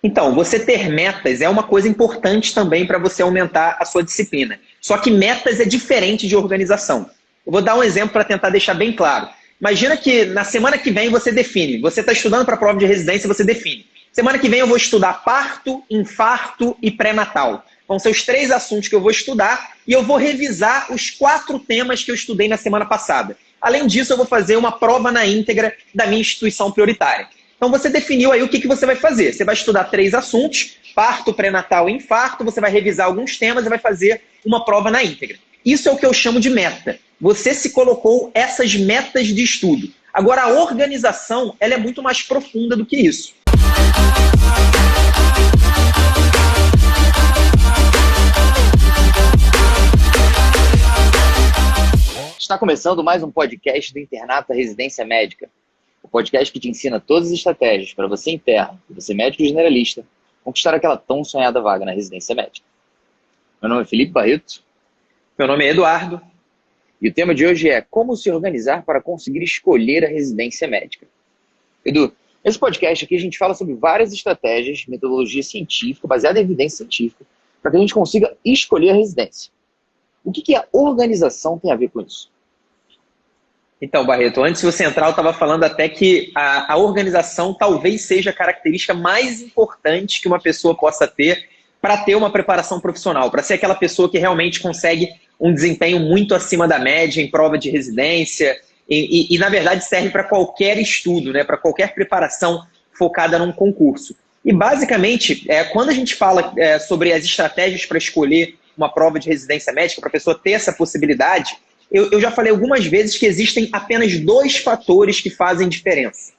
Então, você ter metas é uma coisa importante também para você aumentar a sua disciplina. Só que metas é diferente de organização. Eu vou dar um exemplo para tentar deixar bem claro. Imagina que na semana que vem você define, você está estudando para a prova de residência, você define. Semana que vem eu vou estudar parto, infarto e pré-natal. Vão ser os 3 assuntos que eu vou estudar e eu vou revisar os 4 temas que eu estudei na semana passada. Além disso, eu vou fazer uma prova na íntegra da minha instituição prioritária. Então você definiu aí o que você vai fazer. Você vai estudar 3 assuntos, parto, pré-natal e infarto, você vai revisar alguns temas e vai fazer uma prova na íntegra. Isso é o que eu chamo de meta. Você se colocou essas metas de estudo. Agora, a organização ela é muito mais profunda do que isso. Está começando mais um podcast do Internato da Residência Médica. O podcast que te ensina todas as estratégias para você interno e você médico generalista conquistar aquela tão sonhada vaga na residência médica. Meu nome é Felipe Barreto. Meu nome é Eduardo. E o tema de hoje é como se organizar para conseguir escolher a residência médica. Edu, nesse podcast aqui a gente fala sobre várias estratégias, metodologia científica, baseada em evidência científica, para que a gente consiga escolher a residência. O que a organização tem a ver com isso? Então, Barreto, antes de você entrar, eu estava falando até que a organização talvez seja a característica mais importante que uma pessoa possa ter para ter uma preparação profissional, para ser aquela pessoa que realmente consegue um desempenho muito acima da média em prova de residência e na verdade, serve para qualquer estudo, né, para qualquer preparação focada num concurso. E, basicamente, quando a gente fala sobre as estratégias para escolher uma prova de residência médica, para a pessoa ter essa possibilidade, eu já falei algumas vezes que existem apenas 2 fatores que fazem diferença.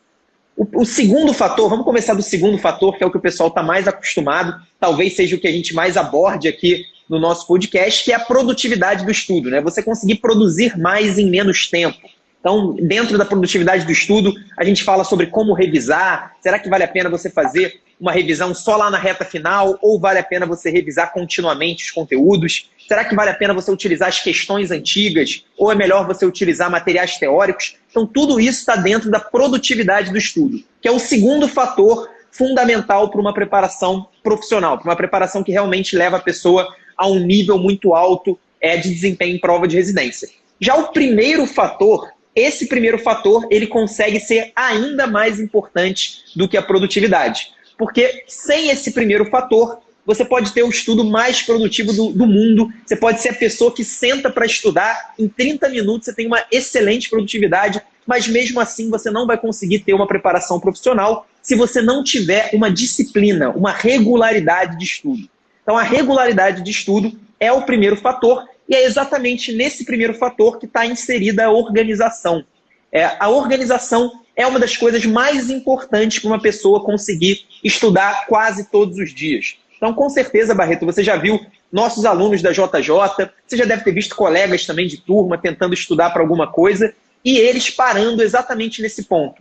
O segundo fator, vamos começar do segundo fator, que é o que o pessoal está mais acostumado, talvez seja o que a gente mais aborde aqui no nosso podcast, que é a produtividade do estudo, né? Você conseguir produzir mais em menos tempo. Então, dentro da produtividade do estudo, a gente fala sobre como revisar. Será que vale a pena você fazer uma revisão só lá na reta final ou vale a pena você revisar continuamente os conteúdos? Será que vale a pena você utilizar as questões antigas ou é melhor você utilizar materiais teóricos? Então, tudo isso está dentro da produtividade do estudo, que é o segundo fator fundamental para uma preparação profissional, para uma preparação que realmente leva a pessoa a um nível muito alto de desempenho em prova de residência. Já o primeiro fator, esse primeiro fator, ele consegue ser ainda mais importante do que a produtividade. Porque sem esse primeiro fator, você pode ter o estudo mais produtivo do mundo, você pode ser a pessoa que senta para estudar, em 30 minutos você tem uma excelente produtividade, mas mesmo assim você não vai conseguir ter uma preparação profissional se você não tiver uma disciplina, uma regularidade de estudo. Então a regularidade de estudo é o primeiro fator e é exatamente nesse primeiro fator que está inserida a organização. A organização é uma das coisas mais importantes para uma pessoa conseguir estudar quase todos os dias. Então, com certeza, Barreto, você já viu nossos alunos da JJ, você já deve ter visto colegas também de turma tentando estudar para alguma coisa e eles parando exatamente nesse ponto.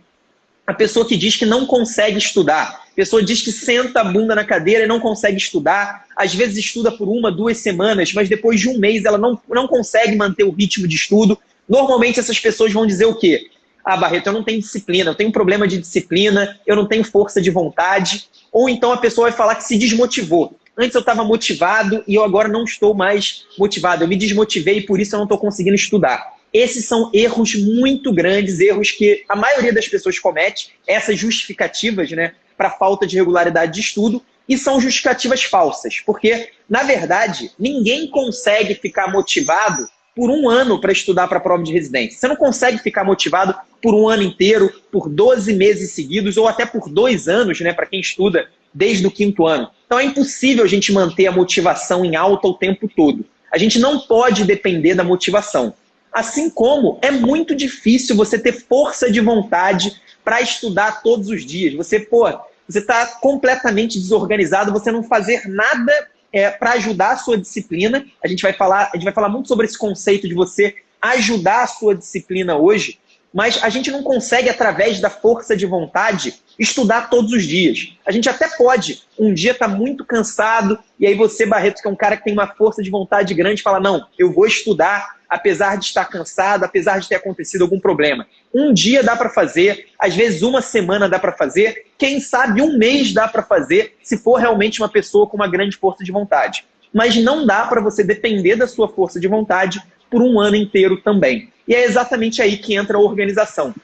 A pessoa que diz que não consegue estudar, a pessoa diz que senta a bunda na cadeira e não consegue estudar, às vezes estuda por 1, 2 semanas, mas depois de um mês ela não consegue manter o ritmo de estudo. Normalmente essas pessoas vão dizer o quê? Ah, Barreto, eu não tenho disciplina, eu tenho um problema de disciplina, eu não tenho força de vontade. Ou então a pessoa vai falar que se desmotivou. Antes eu estava motivado e eu agora não estou mais motivado. Eu me desmotivei e por isso eu não estou conseguindo estudar. Esses são erros muito grandes, erros que a maioria das pessoas comete, essas justificativas, né, para falta de regularidade de estudo, e são justificativas falsas. Porque, na verdade, ninguém consegue ficar motivado por 1 ano para estudar para a prova de residência. Você não consegue ficar motivado por 1 ano inteiro, por 12 meses seguidos, ou até por 2 anos, né, para quem estuda desde o 5º ano. Então é impossível a gente manter a motivação em alta o tempo todo. A gente não pode depender da motivação. Assim como é muito difícil você ter força de vontade para estudar todos os dias. Você está completamente desorganizado, você não fazer nada para ajudar a sua disciplina. A gente vai falar muito sobre esse conceito de você ajudar a sua disciplina hoje. mas a gente não consegue, através da força de vontade, estudar todos os dias. A gente até pode, um dia estar muito cansado, e aí você, Barreto, que é um cara que tem uma força de vontade grande, fala, não, eu vou estudar, apesar de estar cansado, apesar de ter acontecido algum problema. Um dia dá para fazer, às vezes uma semana dá para fazer, quem sabe um mês dá para fazer, se for realmente uma pessoa com uma grande força de vontade. Mas não dá para você depender da sua força de vontade por um ano inteiro também. E é exatamente aí que entra a organização.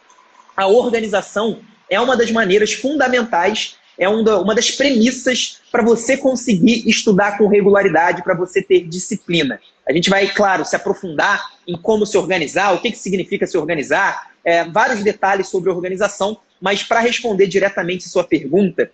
A organização é uma das maneiras fundamentais, é uma das premissas para você conseguir estudar com regularidade, para você ter disciplina. A gente vai, claro, se aprofundar em como se organizar, o que significa se organizar, vários detalhes sobre organização, mas para responder diretamente a sua pergunta,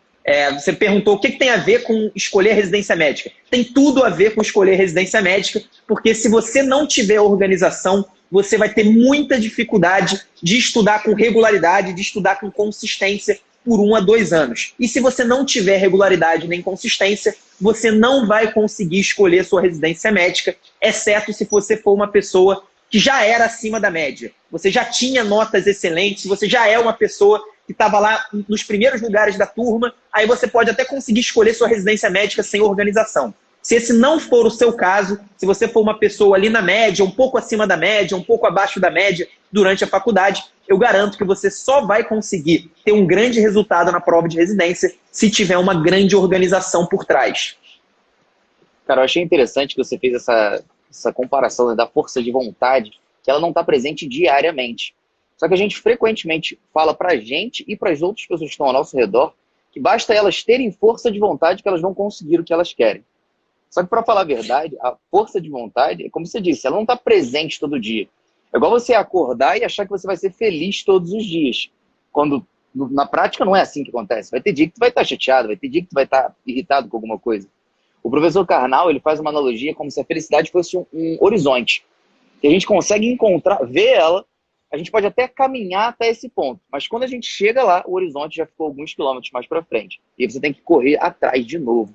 você perguntou o que tem a ver com escolher residência médica. Tem tudo a ver com escolher residência médica, porque se você não tiver organização, você vai ter muita dificuldade de estudar com regularidade, de estudar com consistência por 1 a 2 anos. E se você não tiver regularidade nem consistência, você não vai conseguir escolher sua residência médica, exceto se você for uma pessoa que já era acima da média. Você já tinha notas excelentes, você já é uma pessoa que estava lá nos primeiros lugares da turma, aí você pode até conseguir escolher sua residência médica sem organização. Se esse não for o seu caso, se você for uma pessoa ali na média, um pouco acima da média, um pouco abaixo da média durante a faculdade, eu garanto que você só vai conseguir ter um grande resultado na prova de residência se tiver uma grande organização por trás. Cara, eu achei interessante que você fez essa comparação, né, da força de vontade, que ela não está presente diariamente. Só que a gente frequentemente fala para a gente e para as outras pessoas que estão ao nosso redor que basta elas terem força de vontade que elas vão conseguir o que elas querem. Só que, para falar a verdade, a força de vontade, como você disse, ela não está presente todo dia. É igual você acordar e achar que você vai ser feliz todos os dias. Quando, na prática, não é assim que acontece. Vai ter dia que tu vai estar chateado, vai ter dia que tu vai estar irritado com alguma coisa. O professor Karnal, ele faz uma analogia como se a felicidade fosse um horizonte. Que a gente consegue encontrar, ver ela, a gente pode até caminhar até esse ponto. Mas quando a gente chega lá, o horizonte já ficou alguns quilômetros mais para frente. E aí você tem que correr atrás de novo.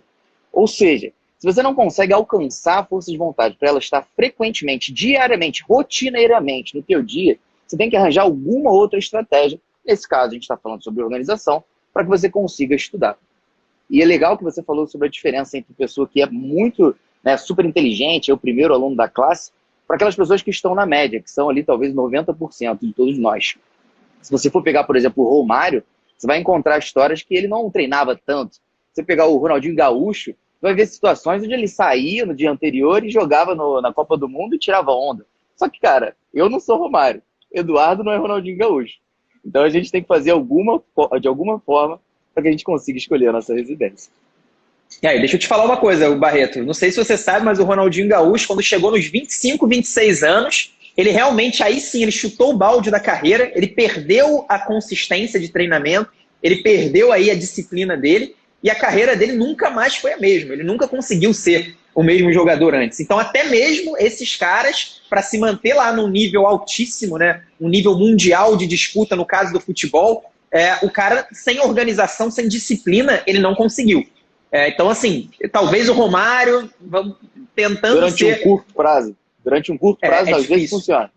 Ou seja, se você não consegue alcançar a força de vontade para ela estar frequentemente, diariamente, rotineiramente no teu dia, você tem que arranjar alguma outra estratégia. Nesse caso, a gente está falando sobre organização, para que você consiga estudar. E é legal que você falou sobre a diferença entre pessoa que é muito, né, super inteligente, é o primeiro aluno da classe, para aquelas pessoas que estão na média, que são ali talvez 90% de todos nós. Se você for pegar, por exemplo, o Romário, você vai encontrar histórias que ele não treinava tanto. Se você pegar o Ronaldinho Gaúcho, vai ver situações onde ele saía no dia anterior e jogava na Copa do Mundo e tirava onda. Só que, cara, eu não sou Romário. Eduardo não é Ronaldinho Gaúcho. Então a gente tem que fazer de alguma forma para que a gente consiga escolher a nossa residência. E aí, deixa eu te falar uma coisa, Barreto. Não sei se você sabe, mas o Ronaldinho Gaúcho, quando chegou nos 25, 26 anos, ele realmente, aí sim, ele chutou o balde da carreira, ele perdeu a consistência de treinamento, ele perdeu aí a disciplina dele, e a carreira dele nunca mais foi a mesma. Ele nunca conseguiu ser o mesmo jogador antes. Então, até mesmo esses caras, para se manter lá num nível altíssimo, né, um nível mundial de disputa, no caso do futebol, o cara, sem organização, sem disciplina, ele não conseguiu. Então, assim, talvez o Romário, vamos tentando Durante um curto prazo, às vezes funciona.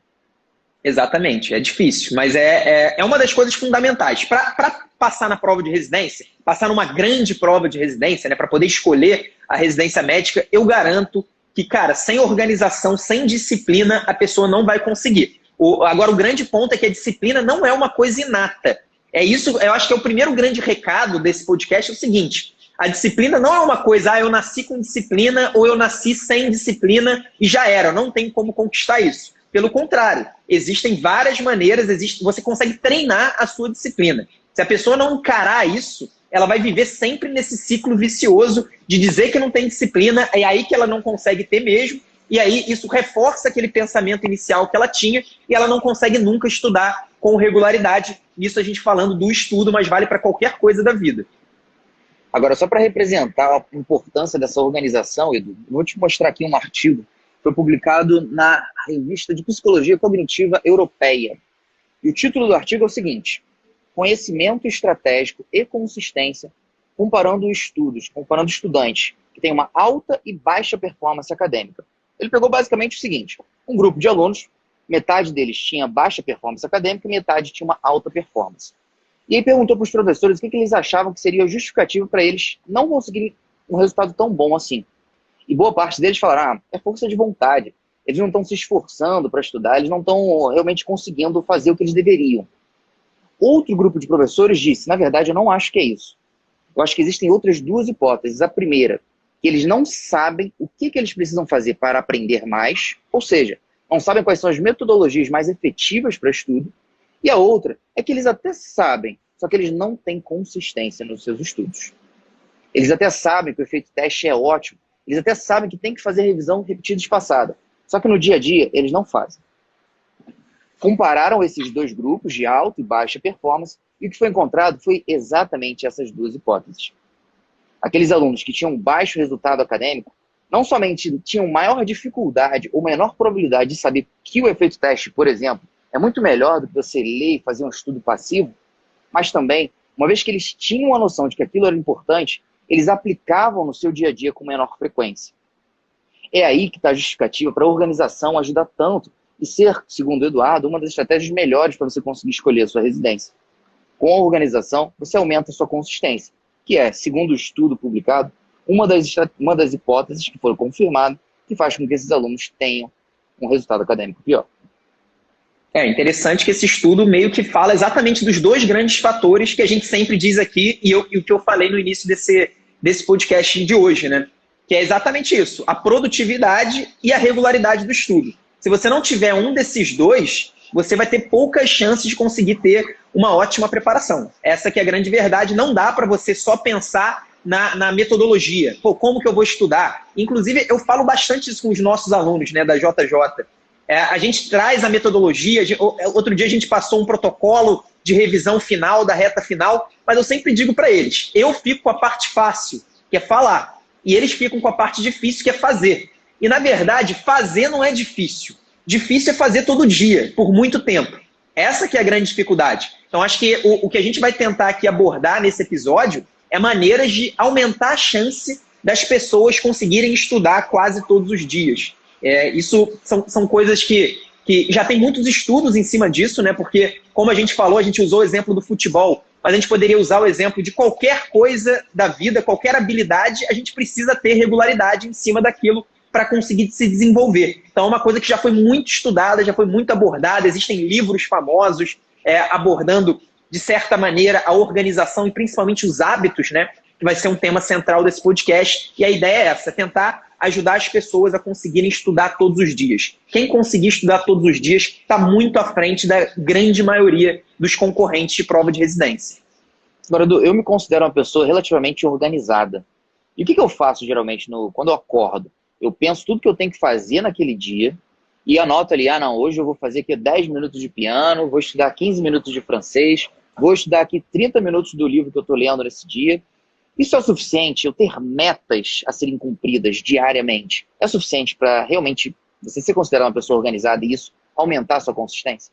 Exatamente, é difícil, mas é uma das coisas fundamentais. Para passar na prova de residência, passar numa grande prova de residência, né, para poder escolher a residência médica, eu garanto que, cara, sem organização, sem disciplina, a pessoa não vai conseguir. Agora, o grande ponto é que a disciplina não é uma coisa inata. É isso, eu acho que é o primeiro grande recado desse podcast, é o seguinte: a disciplina não é uma coisa, eu nasci com disciplina ou eu nasci sem disciplina e já era, não tem como conquistar isso. Pelo contrário, existem várias maneiras, você consegue treinar a sua disciplina. Se a pessoa não encarar isso, ela vai viver sempre nesse ciclo vicioso de dizer que não tem disciplina, é aí que ela não consegue ter mesmo, e aí isso reforça aquele pensamento inicial que ela tinha e ela não consegue nunca estudar com regularidade. Isso a gente falando do estudo, mas vale para qualquer coisa da vida. Agora, só para representar a importância dessa organização, Edu, vou te mostrar aqui um artigo que foi publicado na Revista de Psicologia Cognitiva Europeia. E o título do artigo é o seguinte: Conhecimento estratégico e consistência comparando estudantes que têm uma alta e baixa performance acadêmica. Ele pegou basicamente o seguinte: um grupo de alunos metade deles tinha baixa performance acadêmica e metade tinha uma alta performance. E aí perguntou para os professores o que eles achavam que seria justificativo para eles não conseguirem um resultado tão bom assim. E boa parte deles falaram, é força de vontade. Eles não estão se esforçando para estudar, eles não estão realmente conseguindo fazer o que eles deveriam. Outro grupo de professores disse, na verdade, eu não acho que é isso. Eu acho que existem outras duas hipóteses. A primeira, que eles não sabem o que eles precisam fazer para aprender mais, ou seja, não sabem quais são as metodologias mais efetivas para estudo. E a outra é que eles até sabem, só que eles não têm consistência nos seus estudos. Eles até sabem que o efeito teste é ótimo, eles até sabem que tem que fazer revisão repetida e espaçada, só que no dia a dia eles não fazem. Compararam esses dois grupos de alta e baixa performance e o que foi encontrado foi exatamente essas duas hipóteses. Aqueles alunos que tinham baixo resultado acadêmico não somente tinham maior dificuldade ou menor probabilidade de saber que o efeito teste, por exemplo, é muito melhor do que você ler e fazer um estudo passivo, mas também, uma vez que eles tinham a noção de que aquilo era importante, eles aplicavam no seu dia a dia com menor frequência. É aí que está a justificativa para a organização ajudar tanto e ser, segundo o Eduardo, uma das estratégias melhores para você conseguir escolher a sua residência. Com a organização, você aumenta a sua consistência, que é, segundo o estudo publicado, uma das hipóteses que foram confirmadas que faz com que esses alunos tenham um resultado acadêmico pior. É interessante que esse estudo meio que fala exatamente dos dois grandes fatores que a gente sempre diz aqui e o que eu falei no início desse podcast de hoje, né? Que é exatamente isso, a produtividade e a regularidade do estudo. Se você não tiver um desses dois, você vai ter poucas chances de conseguir ter uma ótima preparação. Essa que é a grande verdade, não dá para você só pensar na metodologia. Pô, como que eu vou estudar? Inclusive, eu falo bastante isso com os nossos alunos, né, da JJ. A gente traz a metodologia, outro dia a gente passou um protocolo de revisão final, da reta final, mas eu sempre digo para eles, eu fico com a parte fácil, que é falar, e eles ficam com a parte difícil, que é fazer. E, na verdade, fazer não é difícil. Difícil é fazer todo dia, por muito tempo. Essa que é a grande dificuldade. Então, acho que o que a gente vai tentar aqui abordar nesse episódio é maneiras de aumentar a chance das pessoas conseguirem estudar quase todos os dias. Isso são coisas que já tem muitos estudos em cima disso, né? Porque, como a gente falou, a gente usou o exemplo do futebol, mas a gente poderia usar o exemplo de qualquer coisa da vida, qualquer habilidade, a gente precisa ter regularidade em cima daquilo para conseguir se desenvolver. Então, é uma coisa que já foi muito estudada, já foi muito abordada, existem livros famosos abordando, de certa maneira, a organização e principalmente os hábitos, né? Que vai ser um tema central desse podcast. E a ideia é essa, tentar ajudar as pessoas a conseguirem estudar todos os dias. Quem conseguir estudar todos os dias está muito à frente da grande maioria dos concorrentes de prova de residência. Agora, Edu, eu me considero uma pessoa relativamente organizada. E o que eu faço geralmente quando eu acordo? Eu penso tudo que eu tenho que fazer naquele dia e anoto ali, hoje eu vou fazer aqui 10 minutos de piano, vou estudar 15 minutos de francês, vou estudar aqui 30 minutos do livro que eu estou lendo nesse dia. Isso é o suficiente, eu ter metas a serem cumpridas diariamente, é o suficiente para realmente você ser considerado uma pessoa organizada e isso aumentar a sua consistência?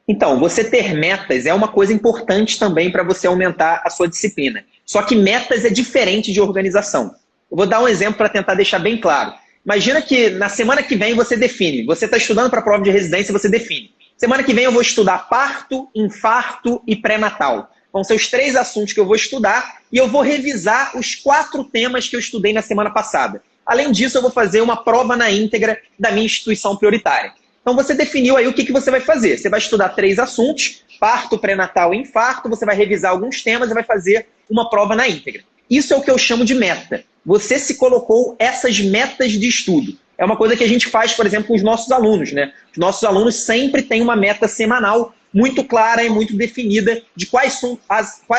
Então, você ter metas é uma coisa importante também para você aumentar a sua disciplina. Só que metas é diferente de organização. Eu vou dar um exemplo para tentar deixar bem claro. Imagina que na semana que vem você define, você está estudando para a prova de residência, você define. Semana que vem eu vou estudar parto, infarto e pré-natal. Vão ser os 3 assuntos que eu vou estudar e eu vou revisar os 4 temas que eu estudei na semana passada. Além disso, eu vou fazer uma prova na íntegra da minha instituição prioritária. Então você definiu aí o que você vai fazer. Você vai estudar 3 assuntos, parto, pré-natal e infarto, você vai revisar alguns temas e vai fazer uma prova na íntegra. Isso é o que eu chamo de meta. Você se colocou essas metas de estudo. É uma coisa que a gente faz, por exemplo, com os nossos alunos, né? Os nossos alunos sempre têm uma meta semanal muito clara e muito definida de quais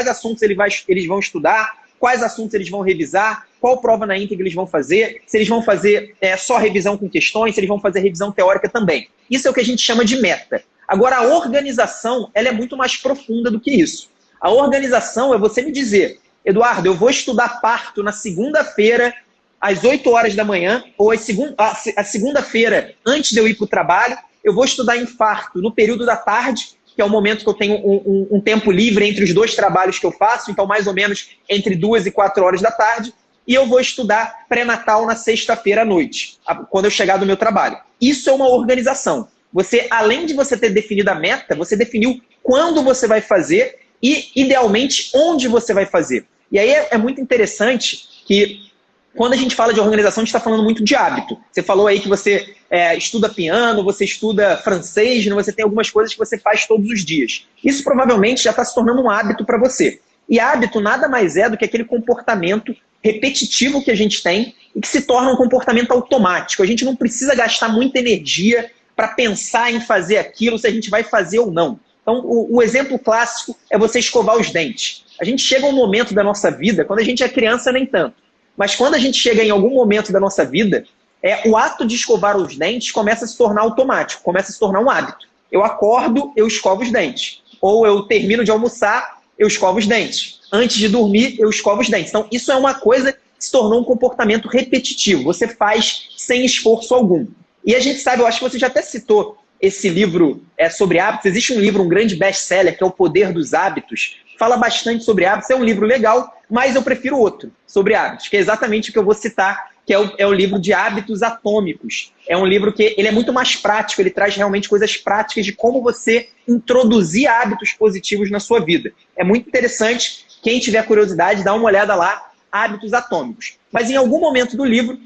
assuntos eles vão estudar, quais assuntos eles vão revisar, qual prova na íntegra eles vão fazer, se eles vão fazer só revisão com questões, se eles vão fazer revisão teórica também. Isso é o que a gente chama de meta. Agora, a organização ela é muito mais profunda do que isso. A organização é você me dizer, Eduardo, eu vou estudar parto na segunda-feira, às 8 horas da manhã, ou a segunda-feira, antes de eu ir para o trabalho, eu vou estudar infarto no período da tarde, que é o momento que eu tenho um tempo livre entre os 2 trabalhos que eu faço, então mais ou menos entre 2 e 4 horas da tarde, e eu vou estudar pré-natal na sexta-feira à noite, quando eu chegar do meu trabalho. Isso é uma organização. você, além de você ter definido a meta, você definiu quando você vai fazer e, idealmente, onde você vai fazer. E aí é muito interessante que, quando a gente fala de organização, a gente está falando muito de hábito. Você falou aí que você estuda piano, você estuda francês, você tem algumas coisas que você faz todos os dias. Isso provavelmente já está se tornando um hábito para você. E hábito nada mais é do que aquele comportamento repetitivo que a gente tem e que se torna um comportamento automático. A gente não precisa gastar muita energia para pensar em fazer aquilo, se a gente vai fazer ou não. Então, o exemplo clássico é você escovar os dentes. A gente chega a um momento da nossa vida, quando a gente é criança nem tanto, mas quando a gente chega em algum momento da nossa vida, o ato de escovar os dentes começa a se tornar automático, começa a se tornar um hábito. Eu acordo, eu escovo os dentes. Ou eu termino de almoçar, eu escovo os dentes. Antes de dormir, eu escovo os dentes. Então, isso é uma coisa que se tornou um comportamento repetitivo. Você faz sem esforço algum. E a gente sabe, eu acho que você já até citou esse livro sobre hábitos. Existe um livro, um grande best-seller, que é O Poder dos Hábitos. Fala bastante sobre hábitos. É um livro legal, mas eu prefiro outro sobre hábitos, que é exatamente o que eu vou citar, que é o livro de Hábitos Atômicos. É um livro que ele é muito mais prático, ele traz realmente coisas práticas de como você introduzir hábitos positivos na sua vida. É muito interessante. Quem tiver curiosidade, dá uma olhada lá, Hábitos Atômicos. Mas em algum momento do livro,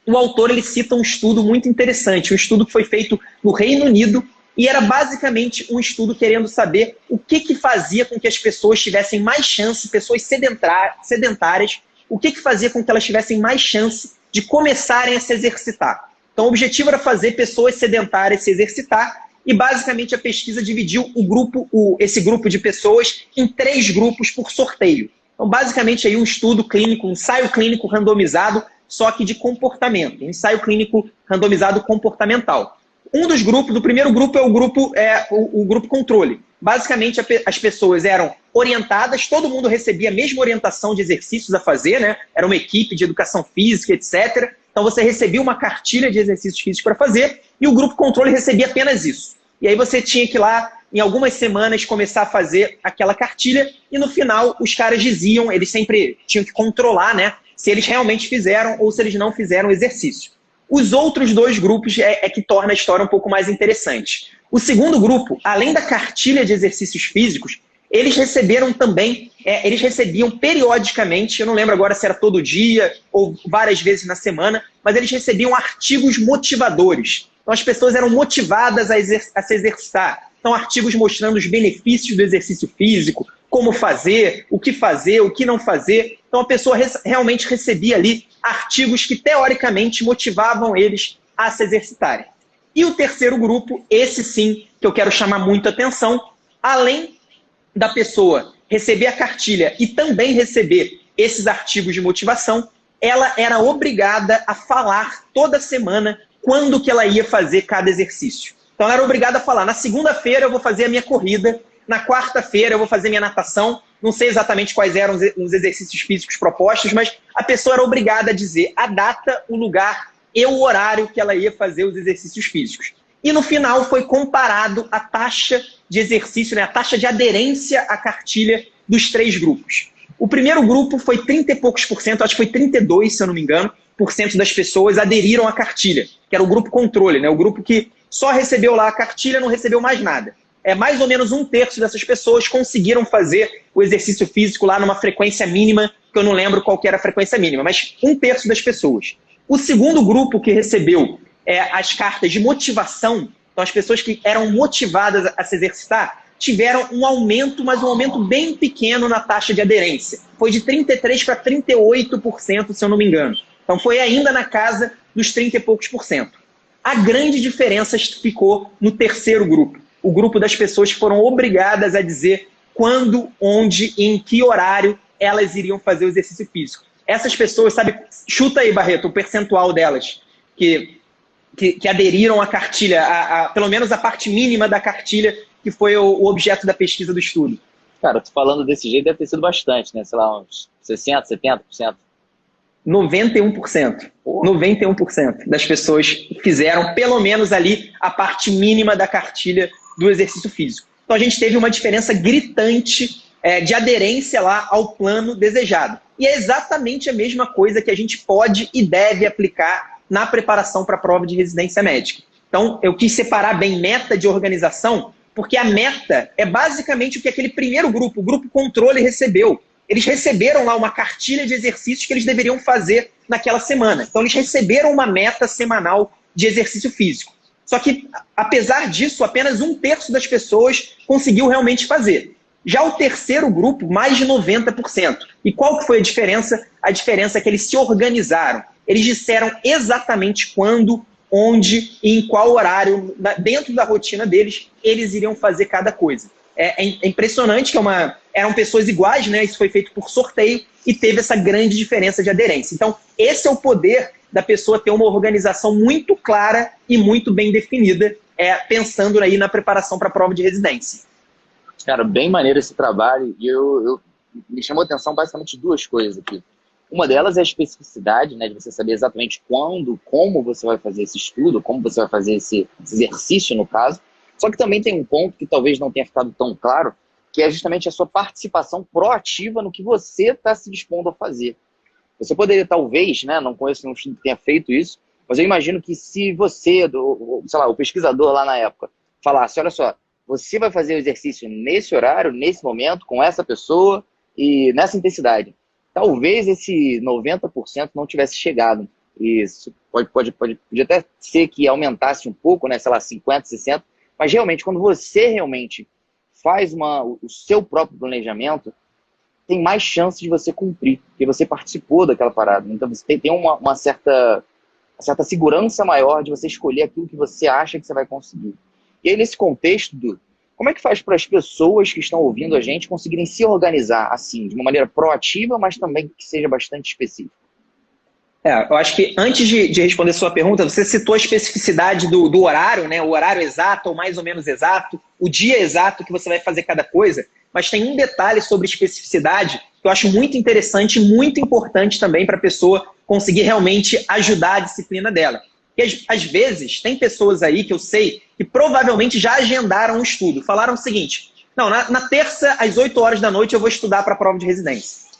o autor ele cita um estudo muito interessante, um estudo que foi feito no Reino Unido, e era basicamente um estudo querendo saber o que fazia com que as pessoas tivessem mais chance, pessoas sedentárias, o que fazia com que elas tivessem mais chance de começarem a se exercitar. Então o objetivo era fazer pessoas sedentárias se exercitar, e basicamente a pesquisa dividiu esse grupo de pessoas em 3 grupos por sorteio. Então basicamente aí um estudo clínico, um ensaio clínico randomizado, só que de comportamento, um ensaio clínico randomizado comportamental. Um dos grupos, do primeiro grupo é o grupo controle. Basicamente as pessoas eram orientadas, todo mundo recebia a mesma orientação de exercícios a fazer, né? Era uma equipe de educação física, etc. Então você recebia uma cartilha de exercícios físicos para fazer e o grupo controle recebia apenas isso. E aí você tinha que ir lá, em algumas semanas, começar a fazer aquela cartilha e no final os caras diziam, eles sempre tinham que controlar, né? Se eles realmente fizeram ou se eles não fizeram o exercício. Os outros 2 grupos que torna a história um pouco mais interessante. O segundo grupo, além da cartilha de exercícios físicos, eles receberam também, eles recebiam periodicamente, eu não lembro agora se era todo dia ou várias vezes na semana, mas eles recebiam artigos motivadores. Então as pessoas eram motivadas a se exercitar. Então artigos mostrando os benefícios do exercício físico, como fazer, o que não fazer. Então a pessoa realmente recebia ali artigos que teoricamente motivavam eles a se exercitarem. E o terceiro grupo, esse sim, que eu quero chamar muito a atenção, além da pessoa receber a cartilha e também receber esses artigos de motivação, ela era obrigada a falar toda semana quando que ela ia fazer cada exercício. Então ela era obrigada a falar, na segunda-feira eu vou fazer a minha corrida, na quarta-feira eu vou fazer minha natação, não sei exatamente quais eram os exercícios físicos propostos, mas a pessoa era obrigada a dizer a data, o lugar e o horário que ela ia fazer os exercícios físicos. E no final foi comparado a taxa de exercício, né, a taxa de aderência à cartilha dos 3 grupos. O primeiro grupo foi 30 e poucos por cento, acho que foi 32, se eu não me engano, por cento das pessoas aderiram à cartilha, que era o grupo controle, né, o grupo que só recebeu lá a cartilha, não recebeu mais nada. Mais ou menos 1/3 dessas pessoas conseguiram fazer o exercício físico lá numa frequência mínima, que eu não lembro qual que era a frequência mínima, mas 1/3 das pessoas. O segundo grupo que recebeu as cartas de motivação, então as pessoas que eram motivadas a se exercitar, tiveram um aumento, mas um aumento bem pequeno na taxa de aderência. Foi de 33% para 38%, se eu não me engano. Então foi ainda na casa dos 30 e poucos por cento. A grande diferença ficou no terceiro grupo. O grupo das pessoas que foram obrigadas a dizer quando, onde e em que horário elas iriam fazer o exercício físico. Essas pessoas, sabe, chuta aí, Barreto, o percentual delas que aderiram à cartilha, pelo menos a parte mínima da cartilha, que foi o objeto da pesquisa do estudo. Cara, tu falando desse jeito deve ter sido bastante, né? Sei lá, uns 60%, 70%. 91%. 91% das pessoas fizeram pelo menos ali a parte mínima da cartilha do exercício físico. Então a gente teve uma diferença gritante de aderência lá ao plano desejado. E é exatamente a mesma coisa que a gente pode e deve aplicar na preparação para a prova de residência médica. Então, eu quis separar bem meta de organização, porque a meta é basicamente o que aquele primeiro grupo, o grupo controle, recebeu. Eles receberam lá uma cartilha de exercícios que eles deveriam fazer naquela semana. Então, eles receberam uma meta semanal de exercício físico. Só que, apesar disso, apenas 1/3 das pessoas conseguiu realmente fazer. Já o terceiro grupo, mais de 90%. E qual que foi a diferença? A diferença é que eles se organizaram. Eles disseram exatamente quando, onde e em qual horário, dentro da rotina deles, eles iriam fazer cada coisa. É impressionante que eram pessoas iguais, né? Isso foi feito por sorteio e teve essa grande diferença de aderência. Então, esse é o poder da pessoa ter uma organização muito clara e muito bem definida, pensando aí na preparação para a prova de residência. Cara, bem maneiro esse trabalho, e me chamou a atenção basicamente duas coisas aqui. Uma delas é a especificidade, né, de você saber exatamente quando, como você vai fazer esse estudo, como você vai fazer esse exercício, no caso. Só que também tem um ponto que talvez não tenha ficado tão claro, que é justamente a sua participação proativa no que você está se dispondo a fazer. Você poderia, talvez, né, não conheço nenhum estudo que tenha feito isso, mas eu imagino que se você, sei lá, o pesquisador lá na época, falasse, olha só, você vai fazer o exercício nesse horário, nesse momento, com essa pessoa e nessa intensidade. Talvez esse 90% não tivesse chegado. Isso podia até ser que aumentasse um pouco, né, sei lá, 50%, 60%, mas realmente, quando você realmente faz o seu próprio planejamento, tem mais chance de você cumprir, porque você participou daquela parada. Então, você tem uma certa segurança maior de você escolher aquilo que você acha que você vai conseguir. E aí, nesse contexto, como é que faz para as pessoas que estão ouvindo a gente conseguirem se organizar assim, de uma maneira proativa, mas também que seja bastante específica? Eu acho que antes de responder a sua pergunta, você citou a especificidade do horário, né? O horário exato ou mais ou menos exato, o dia exato que você vai fazer cada coisa, mas tem um detalhe sobre especificidade que eu acho muito interessante e muito importante também para a pessoa conseguir realmente ajudar a disciplina dela. Porque às vezes tem pessoas aí que eu sei que provavelmente já agendaram um estudo, falaram o seguinte, não, na terça às 8 horas da noite eu vou estudar para a prova de residência.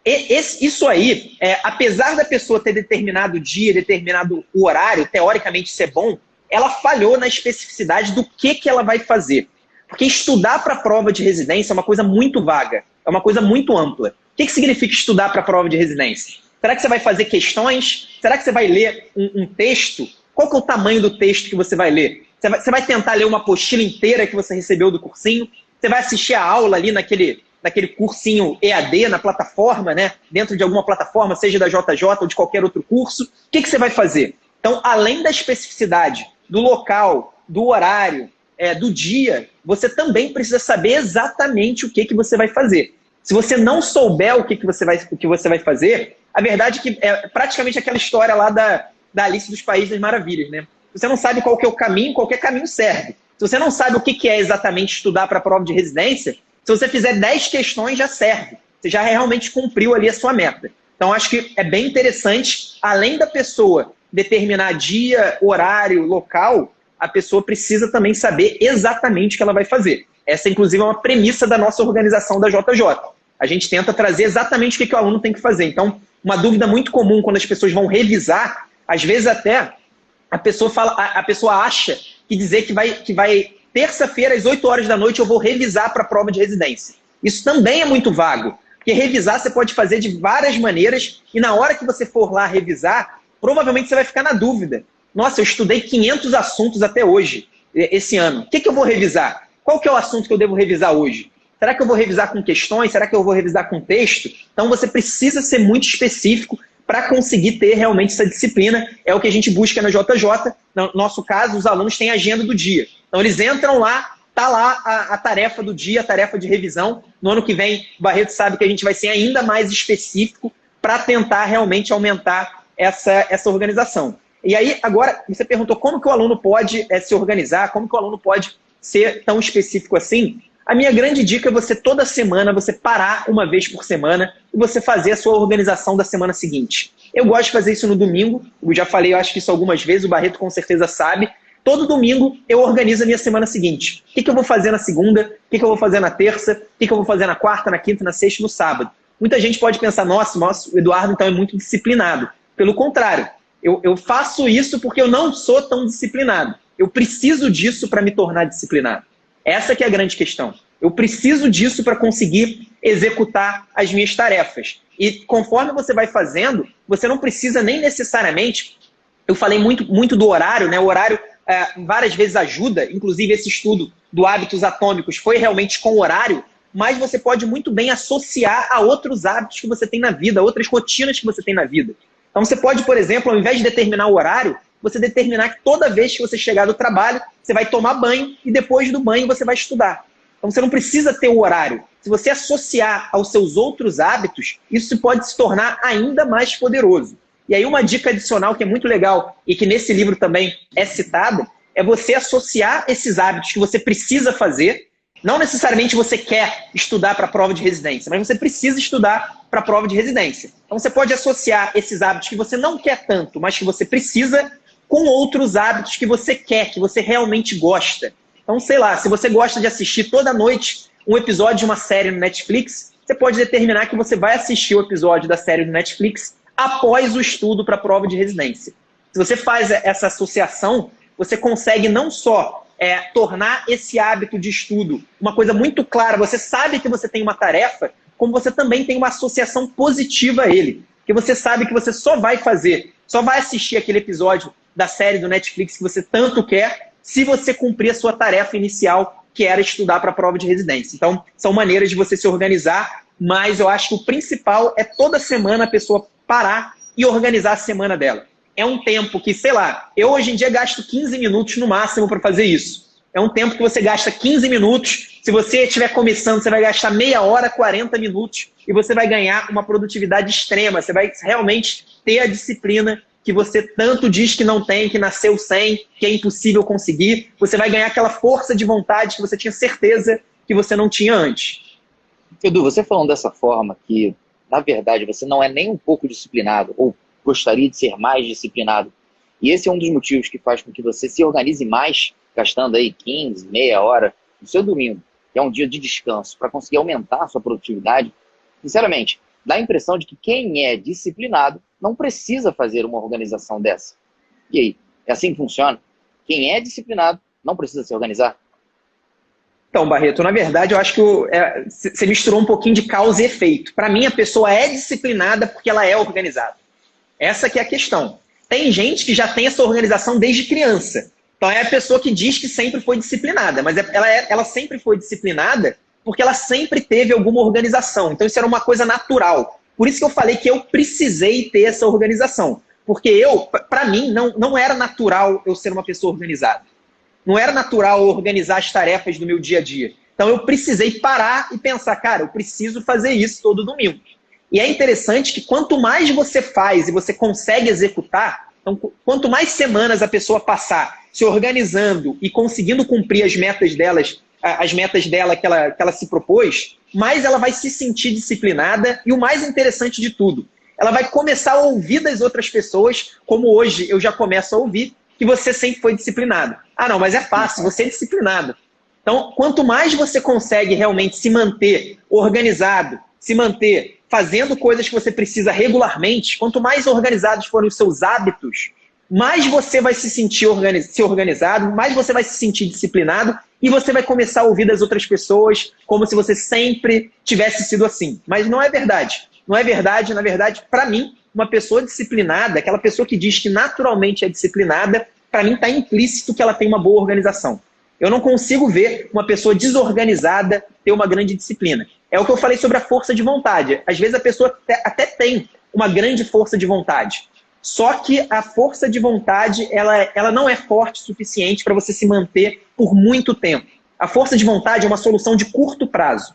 Isso aí, apesar da pessoa ter determinado o dia, determinado o horário, teoricamente isso é bom, ela falhou na especificidade do que ela vai fazer. Porque estudar para a prova de residência é uma coisa muito vaga, é uma coisa muito ampla. O que significa estudar para a prova de residência? Será que você vai fazer questões? Será que você vai ler um texto? Qual que é o tamanho do texto que você vai ler? Você vai tentar ler uma apostila inteira que você recebeu do cursinho? Você vai assistir a aula ali naquele cursinho EAD na plataforma, né? Dentro de alguma plataforma, seja da JJ ou de qualquer outro curso? O que você vai fazer? Então, além da especificidade do local, do horário, do dia, você também precisa saber exatamente o que você vai fazer. Se você não souber o que você vai fazer, a verdade é que é praticamente aquela história lá da Alice dos Países das Maravilhas, né? Se você não sabe qual que é o caminho, qualquer caminho serve. Se você não sabe o que é exatamente estudar para a prova de residência, se você fizer 10 questões já serve. Você já realmente cumpriu ali a sua meta. Então, acho que é bem interessante, além da pessoa determinar dia, horário, local, a pessoa precisa também saber exatamente o que ela vai fazer. Essa, inclusive, é uma premissa da nossa organização da JJ. A gente tenta trazer exatamente o que o aluno tem que fazer. Então, uma dúvida muito comum quando as pessoas vão revisar, às vezes até a pessoa acha que dizer que vai terça-feira às 8 horas da noite eu vou revisar para a prova de residência. Isso também é muito vago, porque revisar você pode fazer de várias maneiras e na hora que você for lá revisar, provavelmente você vai ficar na dúvida. Nossa, eu estudei 500 assuntos até hoje, esse ano. O que eu vou revisar? Qual que é o assunto que eu devo revisar hoje? Será que eu vou revisar com questões? Será que eu vou revisar com texto? Então você precisa ser muito específico para conseguir ter realmente essa disciplina. É o que a gente busca na JJ. No nosso caso, os alunos têm a agenda do dia. Então eles entram lá, está lá a tarefa do dia, a tarefa de revisão. No ano que vem, o Barreto sabe que a gente vai ser ainda mais específico para tentar realmente aumentar essa organização. E aí, agora, você perguntou como que o aluno pode se organizar, como que o aluno pode ser tão específico assim. A minha grande dica é você, toda semana, você parar uma vez por semana e você fazer a sua organização da semana seguinte. Eu gosto de fazer isso no domingo, eu já falei, eu acho que isso algumas vezes, o Barreto com certeza sabe. Todo domingo eu organizo a minha semana seguinte. O que eu vou fazer na segunda, o que eu vou fazer na terça, o que eu vou fazer na quarta, na quinta, na sexta e no sábado. Muita gente pode pensar, nossa, o Eduardo então é muito disciplinado. Pelo contrário, eu faço isso porque eu não sou tão disciplinado. eu preciso disso para me tornar disciplinado. Essa que é a grande questão. Eu preciso disso para conseguir executar as minhas tarefas. E conforme você vai fazendo, você não precisa nem necessariamente... Eu falei muito do horário, né? O horário várias vezes ajuda, inclusive esse estudo do Hábitos Atômicos foi realmente com horário, mas você pode muito bem associar a outros hábitos que você tem na vida, outras rotinas que você tem na vida. Então você pode, por exemplo, ao invés de determinar o horário, você determinar que toda vez que você chegar do trabalho, você vai tomar banho e depois do banho você vai estudar. Então você não precisa ter o horário. Se você associar aos seus outros hábitos, isso pode se tornar ainda mais poderoso. E aí uma dica adicional que é muito legal e que nesse livro também é citada, é você associar esses hábitos que você precisa fazer. Não necessariamente você quer estudar para a prova de residência, mas você precisa estudar para a prova de residência. Então você pode associar esses hábitos que você não quer tanto, mas que você precisa, com outros hábitos que você quer, que você realmente gosta. Então, sei lá, se você gosta de assistir toda noite um episódio de uma série no Netflix, você pode determinar que você vai assistir o episódio da série do Netflix após o estudo para a prova de residência. Se você faz essa associação, você consegue não só tornar esse hábito de estudo uma coisa muito clara, você sabe que você tem uma tarefa, como você também tem uma associação positiva a ele. Que você sabe que você só vai assistir aquele episódio da série do Netflix que você tanto quer, se você cumprir a sua tarefa inicial, que era estudar para a prova de residência. Então, são maneiras de você se organizar, mas eu acho que o principal é toda semana a pessoa parar e organizar a semana dela. É um tempo que, sei lá, eu hoje em dia gasto 15 minutos no máximo para fazer isso. É um tempo que você gasta 15 minutos. Se você estiver começando, você vai gastar meia hora, 40 minutos, e você vai ganhar uma produtividade extrema. Você vai realmente ter a disciplina que você tanto diz que não tem, que nasceu sem, que é impossível conseguir. Você vai ganhar aquela força de vontade que você tinha certeza que você não tinha antes. Edu, você falando dessa forma que, na verdade, você não é nem um pouco disciplinado, ou gostaria de ser mais disciplinado, e esse é um dos motivos que faz com que você se organize mais, gastando aí 15, meia hora no seu domingo, que é um dia de descanso, para conseguir aumentar a sua produtividade, sinceramente, dá a impressão de que quem é disciplinado não precisa fazer uma organização dessa. E aí, é assim que funciona? Quem é disciplinado não precisa se organizar? Então, Barreto, na verdade, eu acho que você misturou um pouquinho de causa e efeito. Para mim, a pessoa é disciplinada porque ela é organizada. Essa que é a questão. Tem gente que já tem essa organização desde criança. Então, é a pessoa que diz que sempre foi disciplinada, mas ela sempre foi disciplinada porque ela sempre teve alguma organização. Então, isso era uma coisa natural. Por isso que eu falei que eu precisei ter essa organização. Porque para mim, não era natural eu ser uma pessoa organizada. Não era natural eu organizar as tarefas do meu dia a dia. Então eu precisei parar e pensar, cara, eu preciso fazer isso todo domingo. E é interessante que quanto mais você faz e você consegue executar, então quanto mais semanas a pessoa passar se organizando e conseguindo cumprir as metas dela que ela se propôs, mais ela vai se sentir disciplinada e o mais interessante de tudo, ela vai começar a ouvir das outras pessoas, como hoje eu já começo a ouvir, que você sempre foi disciplinado. Ah, não, mas é fácil, você é disciplinado. Então, quanto mais você consegue realmente se manter organizado, se manter fazendo coisas que você precisa regularmente, quanto mais organizados forem os seus hábitos, mais você vai se sentir organizado, mais você vai se sentir disciplinado e você vai começar a ouvir das outras pessoas como se você sempre tivesse sido assim. Mas não é verdade. Não é verdade. Na verdade, para mim, uma pessoa disciplinada, aquela pessoa que diz que naturalmente é disciplinada, para mim está implícito que ela tem uma boa organização. Eu não consigo ver uma pessoa desorganizada ter uma grande disciplina. É o que eu falei sobre a força de vontade. Às vezes a pessoa até tem uma grande força de vontade. Só que a força de vontade ela não é forte o suficiente para você se manter por muito tempo. A força de vontade é uma solução de curto prazo.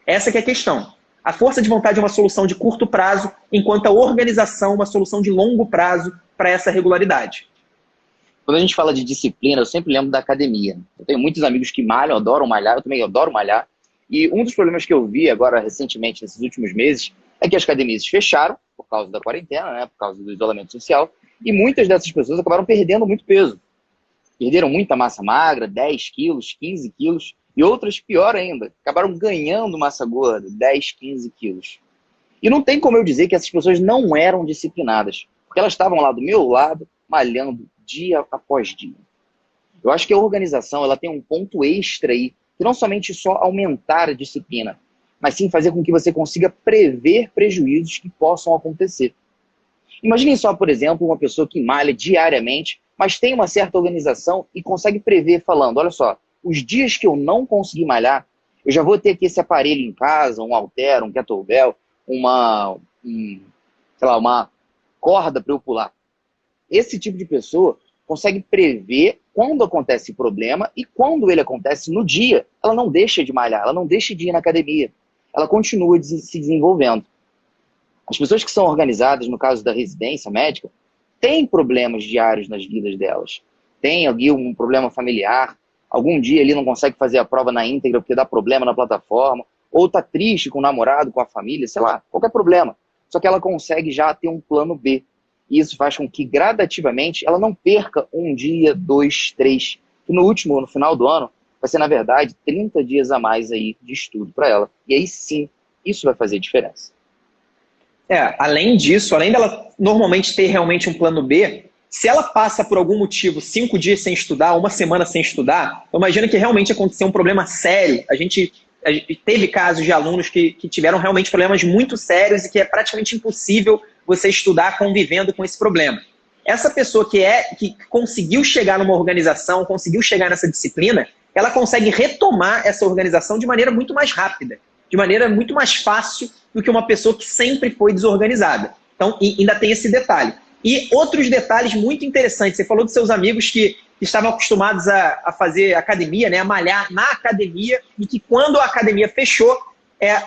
Essa que é a questão. A força de vontade é uma solução de curto prazo, enquanto a organização é uma solução de longo prazo para essa regularidade. Quando a gente fala de disciplina, eu sempre lembro da academia. Eu tenho muitos amigos que malham, adoram malhar, eu também adoro malhar. E um dos problemas que eu vi agora recentemente, nesses últimos meses, é que as academias fecharam por causa da quarentena, né, por causa do isolamento social, e muitas dessas pessoas acabaram perdendo muito peso. Perderam muita massa magra, 10 quilos, 15 quilos, e outras, pior ainda, acabaram ganhando massa gorda, 10, 15 quilos. E não tem como eu dizer que essas pessoas não eram disciplinadas, porque elas estavam lá do meu lado, malhando dia após dia. Eu acho que a organização ela tem um ponto extra aí, que não somente só aumentar a disciplina, mas sim fazer com que você consiga prever prejuízos que possam acontecer. Imagine só, por exemplo, uma pessoa que malha diariamente, mas tem uma certa organização e consegue prever falando, olha só, os dias que eu não conseguir malhar, eu já vou ter aqui esse aparelho em casa, um halter, um kettlebell, uma corda para eu pular. Esse tipo de pessoa consegue prever quando acontece o problema e quando ele acontece no dia, ela não deixa de malhar, ela não deixa de ir na academia, ela continua se desenvolvendo. As pessoas que são organizadas, no caso da residência médica, têm problemas diários nas vidas delas. Tem ali um problema familiar, algum dia ele não consegue fazer a prova na íntegra porque dá problema na plataforma, ou está triste com o namorado, com a família, sei lá, qualquer problema. Só que ela consegue já ter um plano B. E isso faz com que, gradativamente, ela não perca um dia, 2, 3. E no final do ano, vai ser, na verdade, 30 dias a mais aí de estudo para ela. E aí sim, isso vai fazer diferença. Além disso, além dela normalmente ter realmente um plano B, se ela passa por algum motivo 5 dias sem estudar, 1 semana sem estudar, eu imagino que realmente aconteceu um problema sério. A gente teve casos de alunos que tiveram realmente problemas muito sérios e que é praticamente impossível você estudar convivendo com esse problema. Essa pessoa que conseguiu chegar numa organização, conseguiu chegar nessa disciplina, ela consegue retomar essa organização de maneira muito mais rápida, de maneira muito mais fácil do que uma pessoa que sempre foi desorganizada. Então, ainda tem esse detalhe. E outros detalhes muito interessantes. Você falou dos seus amigos que estavam acostumados a fazer academia, né, a malhar na academia, e que quando a academia fechou,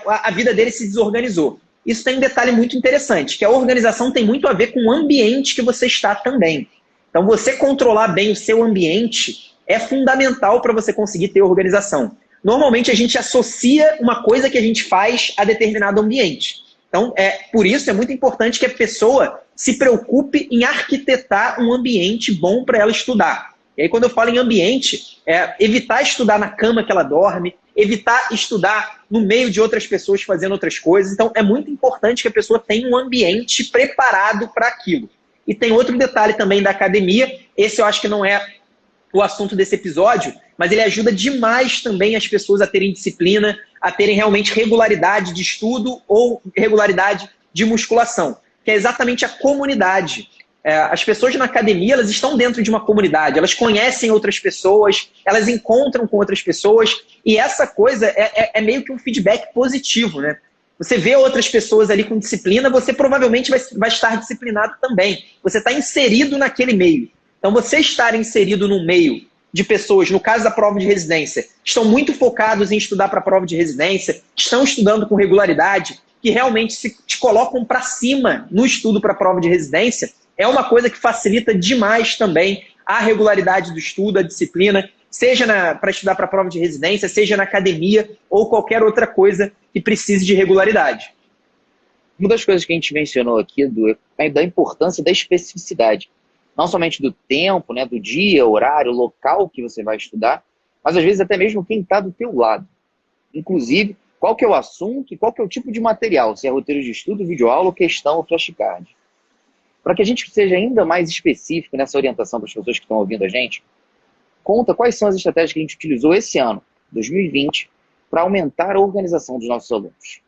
a vida deles se desorganizou. Isso tem um detalhe muito interessante, que a organização tem muito a ver com o ambiente que você está também. Então, você controlar bem o seu ambiente é fundamental para você conseguir ter organização. Normalmente, a gente associa uma coisa que a gente faz a determinado ambiente. Então, por isso, é muito importante que a pessoa se preocupe em arquitetar um ambiente bom para ela estudar. E aí, quando eu falo em ambiente, evitar estudar na cama que ela dorme, evitar estudar no meio de outras pessoas fazendo outras coisas. Então, é muito importante que a pessoa tenha um ambiente preparado para aquilo. E tem outro detalhe também da academia, esse eu acho que não é o assunto desse episódio, mas ele ajuda demais também as pessoas a terem disciplina, a terem realmente regularidade de estudo ou regularidade de musculação, que é exatamente a comunidade. As pessoas na academia, elas estão dentro de uma comunidade, elas conhecem outras pessoas, elas encontram com outras pessoas, e essa coisa é meio que um feedback positivo, né? Você vê outras pessoas ali com disciplina, você provavelmente vai estar disciplinado também. Você está inserido naquele meio. Então, você estar inserido no meio de pessoas, no caso da prova de residência, que estão muito focados em estudar para a prova de residência, estão estudando com regularidade, que realmente te colocam para cima no estudo para a prova de residência, é uma coisa que facilita demais também a regularidade do estudo, a disciplina, seja para estudar para a prova de residência, seja na academia ou qualquer outra coisa que precise de regularidade. Uma das coisas que a gente mencionou aqui, Edu, é da importância da especificidade. Não somente do tempo, né, do dia, horário, local que você vai estudar, mas às vezes até mesmo quem está do teu lado. Inclusive, qual que é o assunto e qual que é o tipo de material, se é roteiro de estudo, videoaula, questão ou flashcard. Para que a gente seja ainda mais específico nessa orientação para as pessoas que estão ouvindo a gente, conta quais são as estratégias que a gente utilizou esse ano, 2020, para aumentar a organização dos nossos alunos.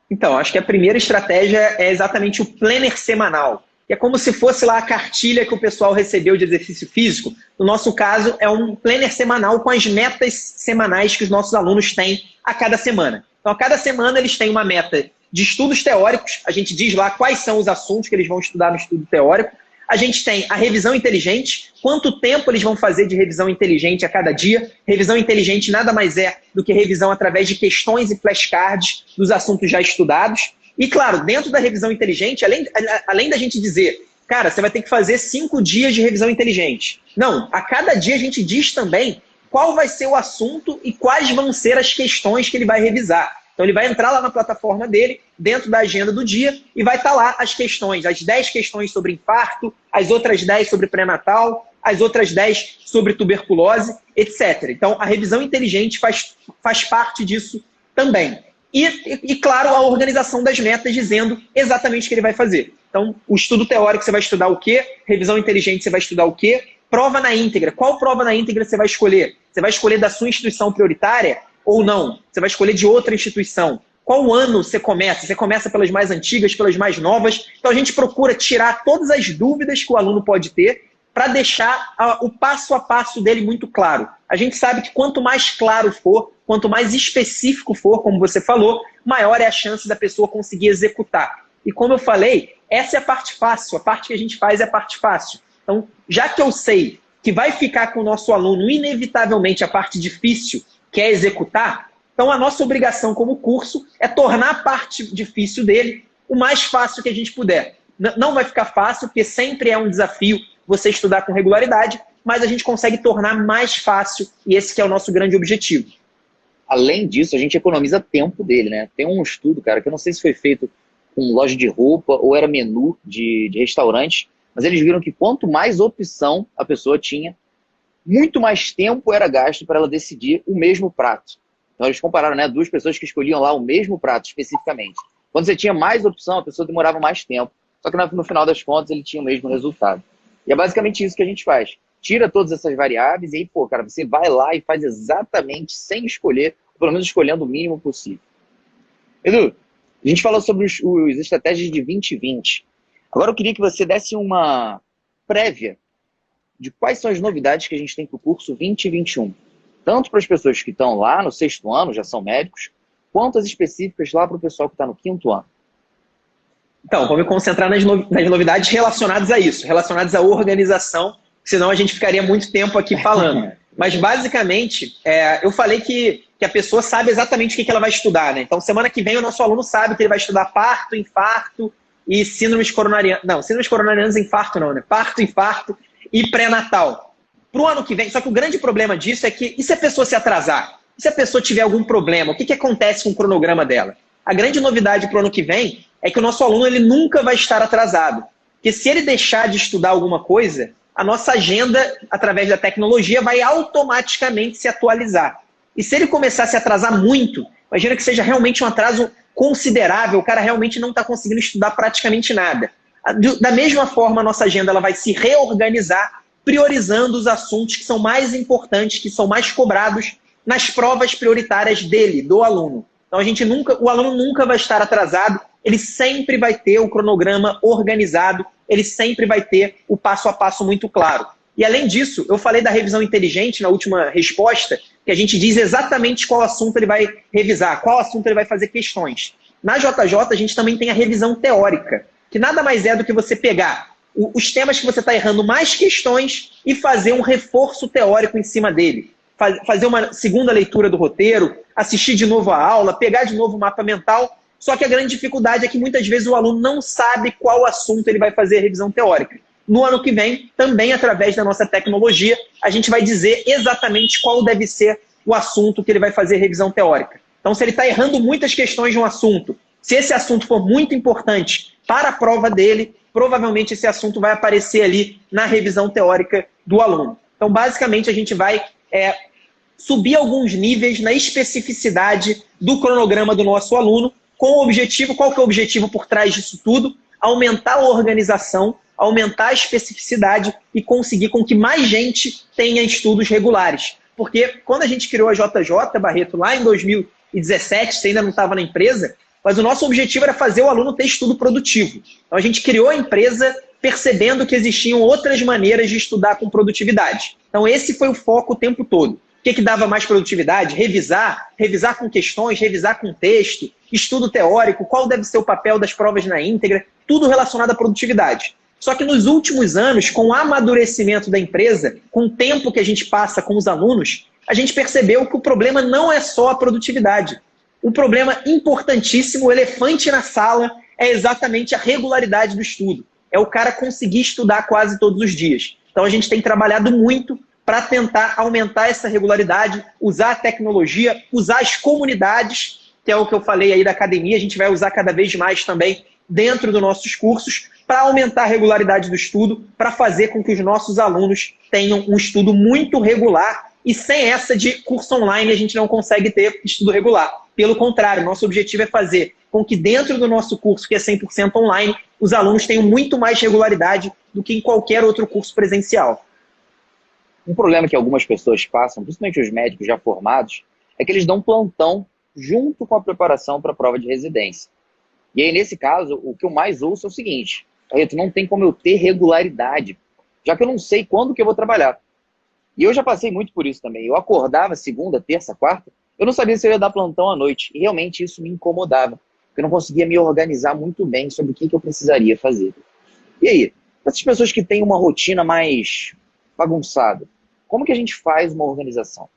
Então, acho que a primeira estratégia é exatamente o planner semanal. É como se fosse lá a cartilha que o pessoal recebeu de exercício físico. No nosso caso, é um planner semanal com as metas semanais que os nossos alunos têm a cada semana. Então, a cada semana eles têm uma meta de estudos teóricos. A gente diz lá quais são os assuntos que eles vão estudar no estudo teórico. A gente tem a revisão inteligente, quanto tempo eles vão fazer de revisão inteligente a cada dia. Revisão inteligente nada mais é do que revisão através de questões e flashcards dos assuntos já estudados. E, claro, dentro da revisão inteligente, além da gente dizer, cara, você vai ter que fazer 5 dias de revisão inteligente. Não, a cada dia a gente diz também qual vai ser o assunto e quais vão ser as questões que ele vai revisar. Então, ele vai entrar lá na plataforma dele, dentro da agenda do dia, e vai estar lá as questões, as 10 questões sobre infarto, as outras 10 sobre pré-natal, as outras 10 sobre tuberculose, etc. Então, a revisão inteligente faz parte disso também. E, claro, a organização das metas dizendo exatamente o que ele vai fazer. Então, o estudo teórico você vai estudar o quê? Revisão inteligente você vai estudar o quê? Prova na íntegra. Qual prova na íntegra você vai escolher? Você vai escolher da sua instituição prioritária ou não? Você vai escolher de outra instituição? Qual ano você começa? Você começa pelas mais antigas, pelas mais novas? Então a gente procura tirar todas as dúvidas que o aluno pode ter para deixar o passo a passo dele muito claro. A gente sabe que quanto mais claro for, quanto mais específico for, como você falou, maior é a chance da pessoa conseguir executar. E como eu falei, essa é a parte fácil, a parte que a gente faz é a parte fácil. Então, já que eu sei que vai ficar com o nosso aluno inevitavelmente a parte difícil, que é executar, então a nossa obrigação como curso é tornar a parte difícil dele o mais fácil que a gente puder. Não vai ficar fácil, porque sempre é um desafio você estudar com regularidade, mas a gente consegue tornar mais fácil, e esse que é o nosso grande objetivo. Além disso, a gente economiza tempo dele, né? Tem um estudo, cara, que eu não sei se foi feito com loja de roupa ou era menu de restaurante, mas eles viram que quanto mais opção a pessoa tinha, muito mais tempo era gasto para ela decidir o mesmo prato. Então eles compararam, né, duas pessoas que escolhiam lá o mesmo prato especificamente. Quando você tinha mais opção, a pessoa demorava mais tempo. Só que no final das contas ele tinha o mesmo resultado. E é basicamente isso que a gente faz. Tira todas essas variáveis e aí, pô, cara, você vai lá e faz exatamente sem escolher, pelo menos escolhendo o mínimo possível. Edu, a gente falou sobre os estratégias de 2020. Agora eu queria que você desse uma prévia de quais são as novidades que a gente tem para o curso 2021. Tanto para as pessoas que estão lá no 6º ano, já são médicos, quanto as específicas lá para o pessoal que está no 5º ano. Então, vou me concentrar nas novidades relacionadas a isso, relacionadas à organização, senão a gente ficaria muito tempo aqui falando. Mas, basicamente, eu falei que a pessoa sabe exatamente o que ela vai estudar, né? Então, semana que vem, o nosso aluno sabe que ele vai estudar parto, infarto e síndromes coronarianas. Não, síndromes coronarianas, infarto não, né? Parto, infarto e pré-natal. Para o ano que vem, só que o grande problema disso é que, e se a pessoa se atrasar? E se a pessoa tiver algum problema? O que acontece com o cronograma dela? A grande novidade para o ano que vem é que o nosso aluno ele nunca vai estar atrasado. Porque se ele deixar de estudar alguma coisa, a nossa agenda, através da tecnologia, vai automaticamente se atualizar. E se ele começar a se atrasar muito, imagina que seja realmente um atraso considerável, o cara realmente não está conseguindo estudar praticamente nada. Da mesma forma, a nossa agenda ela vai se reorganizar, priorizando os assuntos que são mais importantes, que são mais cobrados nas provas prioritárias dele, do aluno. Então o aluno nunca vai estar atrasado, ele sempre vai ter o cronograma organizado, ele sempre vai ter o passo a passo muito claro. E além disso, eu falei da revisão inteligente na última resposta, que a gente diz exatamente qual assunto ele vai revisar, qual assunto ele vai fazer questões. Na JJ, a gente também tem a revisão teórica, que nada mais é do que você pegar os temas que você está errando mais questões e fazer um reforço teórico em cima dele. Fazer uma segunda leitura do roteiro, assistir de novo a aula, pegar de novo o mapa mental. Só que a grande dificuldade é que muitas vezes o aluno não sabe qual assunto ele vai fazer a revisão teórica. No ano que vem, também através da nossa tecnologia, a gente vai dizer exatamente qual deve ser o assunto que ele vai fazer a revisão teórica. Então, se ele está errando muitas questões de um assunto, se esse assunto for muito importante para a prova dele, provavelmente esse assunto vai aparecer ali na revisão teórica do aluno. Então, basicamente, a gente vai subir alguns níveis na especificidade do cronograma do nosso aluno, com o objetivo, qual que é o objetivo por trás disso tudo? Aumentar a organização, aumentar a especificidade e conseguir com que mais gente tenha estudos regulares. Porque quando a gente criou a JJ, Barreto, lá em 2017, você ainda não estava na empresa, mas o nosso objetivo era fazer o aluno ter estudo produtivo. Então a gente criou a empresa percebendo que existiam outras maneiras de estudar com produtividade. Então esse foi o foco o tempo todo. O que dava mais produtividade? Revisar com questões, revisar com texto, estudo teórico, qual deve ser o papel das provas na íntegra, tudo relacionado à produtividade. Só que nos últimos anos, com o amadurecimento da empresa, com o tempo que a gente passa com os alunos, a gente percebeu que o problema não é só a produtividade. O problema importantíssimo, o elefante na sala, é exatamente a regularidade do estudo. É o cara conseguir estudar quase todos os dias. Então a gente tem trabalhado muito para tentar aumentar essa regularidade, usar a tecnologia, usar as comunidades, que é o que eu falei aí da academia, a gente vai usar cada vez mais também dentro dos nossos cursos, para aumentar a regularidade do estudo, para fazer com que os nossos alunos tenham um estudo muito regular, e sem essa de curso online a gente não consegue ter estudo regular. Pelo contrário, nosso objetivo é fazer com que dentro do nosso curso, que é 100% online, os alunos tenham muito mais regularidade do que em qualquer outro curso presencial. Um problema que algumas pessoas passam, principalmente os médicos já formados, é que eles dão plantão junto com a preparação para a prova de residência. E aí, nesse caso, o que eu mais ouço é o seguinte: Barreto, não tem como eu ter regularidade, já que eu não sei quando que eu vou trabalhar. E eu já passei muito por isso também. Eu acordava segunda, terça, quarta, eu não sabia se eu ia dar plantão à noite. E realmente isso me incomodava, porque eu não conseguia me organizar muito bem sobre o que eu precisaria fazer. E aí, essas pessoas que têm uma rotina mais bagunçada, como que a gente faz uma organização?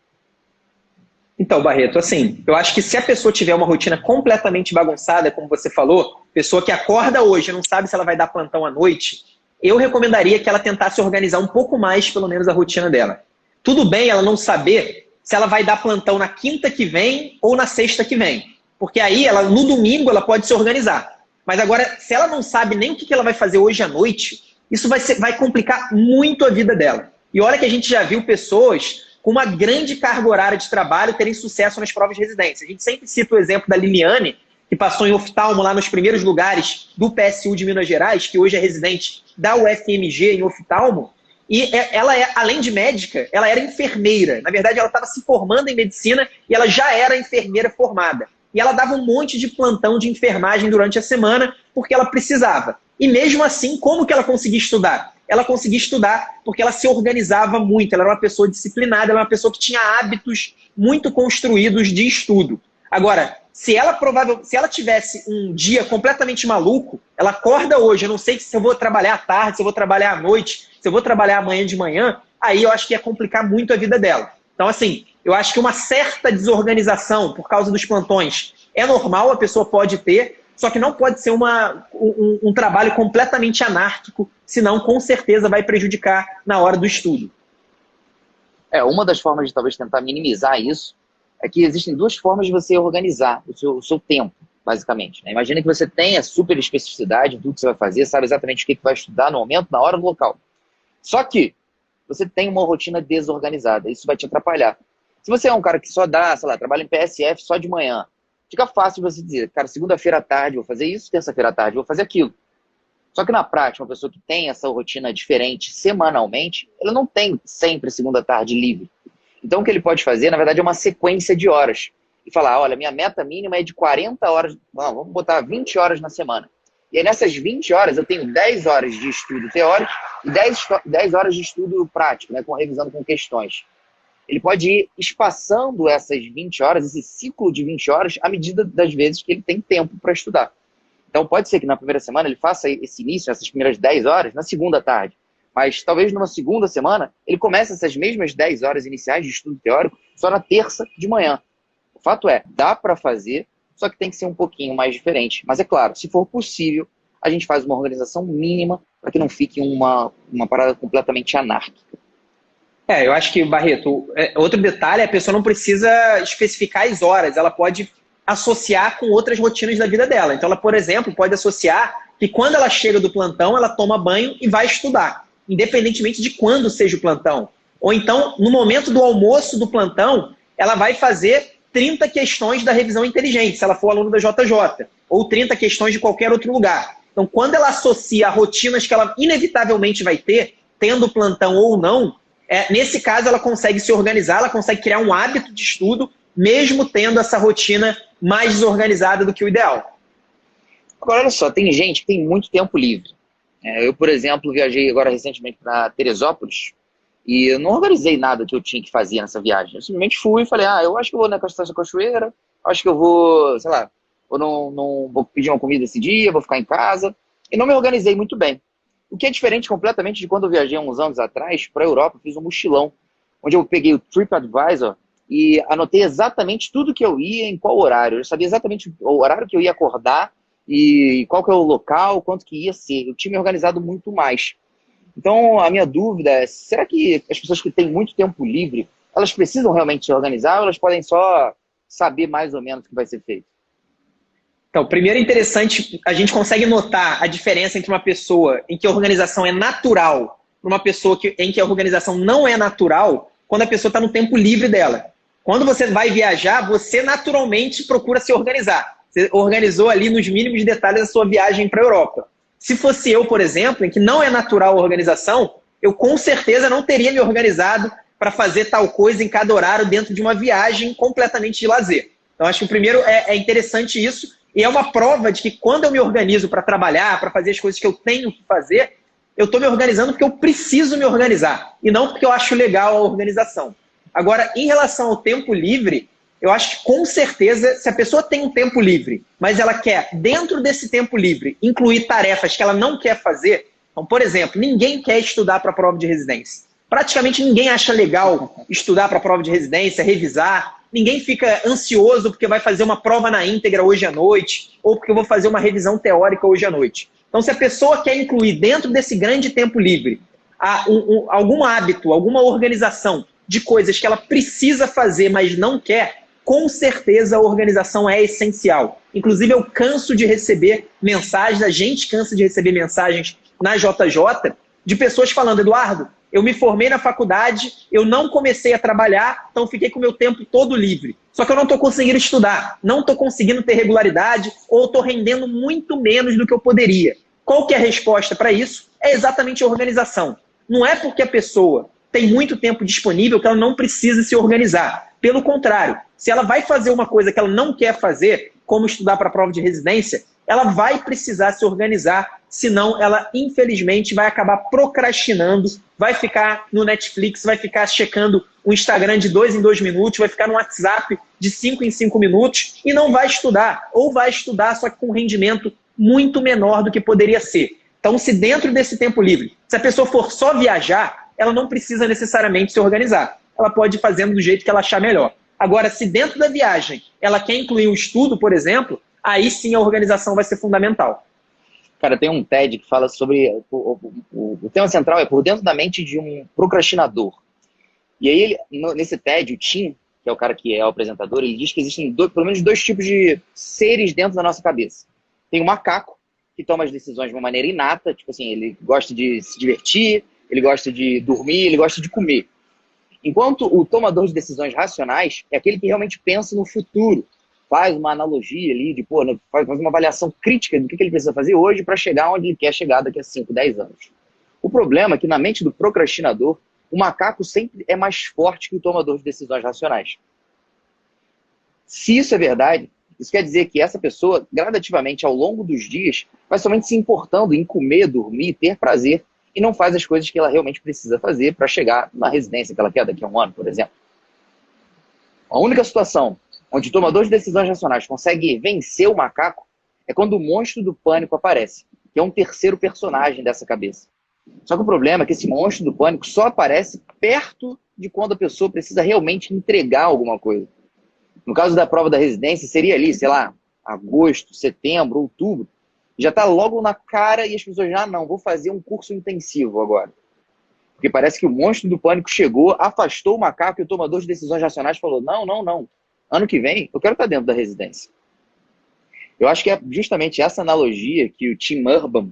Então, Barreto, assim, eu acho que se a pessoa tiver uma rotina completamente bagunçada, como você falou, pessoa que acorda hoje e não sabe se ela vai dar plantão à noite, eu recomendaria que ela tentasse organizar um pouco mais, pelo menos, a rotina dela. Tudo bem ela não saber se ela vai dar plantão na quinta que vem ou na sexta que vem, porque aí, no domingo, ela pode se organizar. Mas agora, se ela não sabe nem o que ela vai fazer hoje à noite, isso vai complicar muito a vida dela. E olha que a gente já viu pessoas com uma grande carga horária de trabalho terem sucesso nas provas de residência. A gente sempre cita o exemplo da Liliane, que passou em oftalmo lá nos primeiros lugares do PSU de Minas Gerais, que hoje é residente da UFMG em oftalmo, e ela, além de médica, ela era enfermeira. Na verdade, ela estava se formando em medicina e ela já era enfermeira formada. E ela dava um monte de plantão de enfermagem durante a semana porque ela precisava. E mesmo assim, como que ela conseguia estudar? Ela conseguia estudar porque ela se organizava muito, ela era uma pessoa disciplinada, ela era uma pessoa que tinha hábitos muito construídos de estudo. Agora, se ela tivesse um dia completamente maluco, ela acorda hoje, eu não sei se eu vou trabalhar à tarde, se eu vou trabalhar à noite, se eu vou trabalhar amanhã de manhã, aí eu acho que ia complicar muito a vida dela. Então, assim, eu acho que uma certa desorganização por causa dos plantões é normal, a pessoa pode ter, só que não pode ser um trabalho completamente anárquico, senão com certeza vai prejudicar na hora do estudo. Uma das formas de talvez tentar minimizar isso é que existem duas formas de você organizar o seu tempo, basicamente, né? Imagina que você tenha super especificidade em tudo que você vai fazer, sabe exatamente o que vai estudar no momento, na hora, no local. Só que você tem uma rotina desorganizada, isso vai te atrapalhar. Se você é um cara que só dá, sei lá, trabalha em PSF só de manhã, fica fácil você dizer, cara, segunda-feira à tarde vou fazer isso, terça-feira à tarde vou fazer aquilo. Só que na prática, uma pessoa que tem essa rotina diferente semanalmente, ela não tem sempre segunda tarde livre. Então o que ele pode fazer, na verdade, é uma sequência de horas. E falar, olha, minha meta mínima é de 40 horas, vamos botar 20 horas na semana. E aí nessas 20 horas eu tenho 10 horas de estudo teórico e 10 horas de estudo prático, né, revisando com questões. Ele pode ir espaçando essas 20 horas, esse ciclo de 20 horas, à medida das vezes que ele tem tempo para estudar. Então pode ser que na primeira semana ele faça esse início, essas primeiras 10 horas, na segunda tarde. Mas talvez numa segunda semana ele comece essas mesmas 10 horas iniciais de estudo teórico só na terça de manhã. O fato é, dá para fazer, só que tem que ser um pouquinho mais diferente. Mas é claro, se for possível, a gente faz uma organização mínima para que não fique uma parada completamente anárquica. Eu acho que, Barreto, outro detalhe, a pessoa não precisa especificar as horas, ela pode associar com outras rotinas da vida dela. Então ela, por exemplo, pode associar que quando ela chega do plantão, ela toma banho e vai estudar, independentemente de quando seja o plantão. Ou então, no momento do almoço do plantão, ela vai fazer 30 questões da revisão inteligente, se ela for aluno da JJ, ou 30 questões de qualquer outro lugar. Então, quando ela associa a rotinas que ela inevitavelmente vai ter, tendo plantão ou não, nesse caso ela consegue se organizar, ela consegue criar um hábito de estudo, mesmo tendo essa rotina mais desorganizada do que o ideal. Agora, olha só, tem gente que tem muito tempo livre. Eu, por exemplo, viajei agora recentemente para Teresópolis e eu não organizei nada que eu tinha que fazer nessa viagem. Eu simplesmente fui e falei, eu acho que eu vou na cachoeira, acho que eu vou, sei lá, ou não vou pedir uma comida esse dia, vou ficar em casa. E não me organizei muito bem. O que é diferente completamente de quando eu viajei uns anos atrás para a Europa, fiz um mochilão, onde eu peguei o TripAdvisor e anotei exatamente tudo que eu ia, em qual horário. Eu sabia exatamente o horário que eu ia acordar e qual que é o local, quanto que ia ser. Eu tinha me organizado muito mais. Então, a minha dúvida é, será que as pessoas que têm muito tempo livre, elas precisam realmente se organizar ou elas podem só saber mais ou menos o que vai ser feito? Então, primeiro é interessante, a gente consegue notar a diferença entre uma pessoa em que a organização é natural e uma pessoa em que a organização não é natural, quando a pessoa está no tempo livre dela. Quando você vai viajar, você naturalmente procura se organizar. Você organizou ali nos mínimos detalhes a sua viagem para a Europa. Se fosse eu, por exemplo, em que não é natural a organização, eu com certeza não teria me organizado para fazer tal coisa em cada horário dentro de uma viagem completamente de lazer. Então, acho que o primeiro é interessante isso, e é uma prova de que quando eu me organizo para trabalhar, para fazer as coisas que eu tenho que fazer, eu estou me organizando porque eu preciso me organizar, e não porque eu acho legal a organização. Agora, em relação ao tempo livre, eu acho que com certeza, se a pessoa tem um tempo livre, mas ela quer, dentro desse tempo livre, incluir tarefas que ela não quer fazer. Então, por exemplo, ninguém quer estudar para a prova de residência. Praticamente ninguém acha legal estudar para a prova de residência, revisar. Ninguém fica ansioso porque vai fazer uma prova na íntegra hoje à noite, ou porque eu vou fazer uma revisão teórica hoje à noite. Então, se a pessoa quer incluir dentro desse grande tempo livre algum hábito, alguma organização de coisas que ela precisa fazer, mas não quer, com certeza a organização é essencial. Inclusive, eu canso de receber mensagens, a gente cansa de receber mensagens na JJ de pessoas falando: Eduardo, eu me formei na faculdade, eu não comecei a trabalhar, então fiquei com o meu tempo todo livre. Só que eu não estou conseguindo estudar, não estou conseguindo ter regularidade, ou estou rendendo muito menos do que eu poderia. Qual que é a resposta para isso? É exatamente a organização. Não é porque a pessoa tem muito tempo disponível que ela não precisa se organizar. Pelo contrário, se ela vai fazer uma coisa que ela não quer fazer, como estudar para a prova de residência, ela vai precisar se organizar, senão ela, infelizmente, vai acabar procrastinando, vai ficar no Netflix, vai ficar checando o Instagram de 2 em 2 minutos, vai ficar no WhatsApp de 5 em 5 minutos e não vai estudar, ou vai estudar só que com rendimento muito menor do que poderia ser. Então, se dentro desse tempo livre, se a pessoa for só viajar, ela não precisa necessariamente se organizar. Ela pode ir fazendo do jeito que ela achar melhor. Agora, se dentro da viagem ela quer incluir um estudo, por exemplo, aí sim a organização vai ser fundamental. Cara, tem um TED que fala sobre... O tema central é por dentro da mente de um procrastinador. E aí, nesse TED, o Tim, que é o cara que é o apresentador, ele diz que existem pelo menos 2 tipos de seres dentro da nossa cabeça. Tem o macaco, que toma as decisões de uma maneira inata, tipo assim, ele gosta de se divertir, ele gosta de dormir, ele gosta de comer. Enquanto o tomador de decisões racionais é aquele que realmente pensa no futuro, faz uma analogia ali, faz uma avaliação crítica do que ele precisa fazer hoje para chegar onde ele quer chegar daqui a 5, 10 anos. O problema é que na mente do procrastinador, o macaco sempre é mais forte que o tomador de decisões racionais. Se isso é verdade, isso quer dizer que essa pessoa, gradativamente, ao longo dos dias, vai somente se importando em comer, dormir, ter prazer, e não faz as coisas que ela realmente precisa fazer para chegar na residência que ela quer daqui a um ano, por exemplo. A única situação onde o tomador de decisões racionais consegue vencer o macaco é quando o monstro do pânico aparece, que é um terceiro personagem dessa cabeça. Só que o problema é que esse monstro do pânico só aparece perto de quando a pessoa precisa realmente entregar alguma coisa. No caso da prova da residência, seria ali, sei lá, agosto, setembro, outubro. Já está logo na cara e as pessoas já, não, vou fazer um curso intensivo agora. Porque parece que o monstro do pânico chegou, afastou o macaco e o tomador de decisões racionais falou: não, não, não. Ano que vem, eu quero estar dentro da residência. Eu acho que é justamente essa analogia que o Tim Urban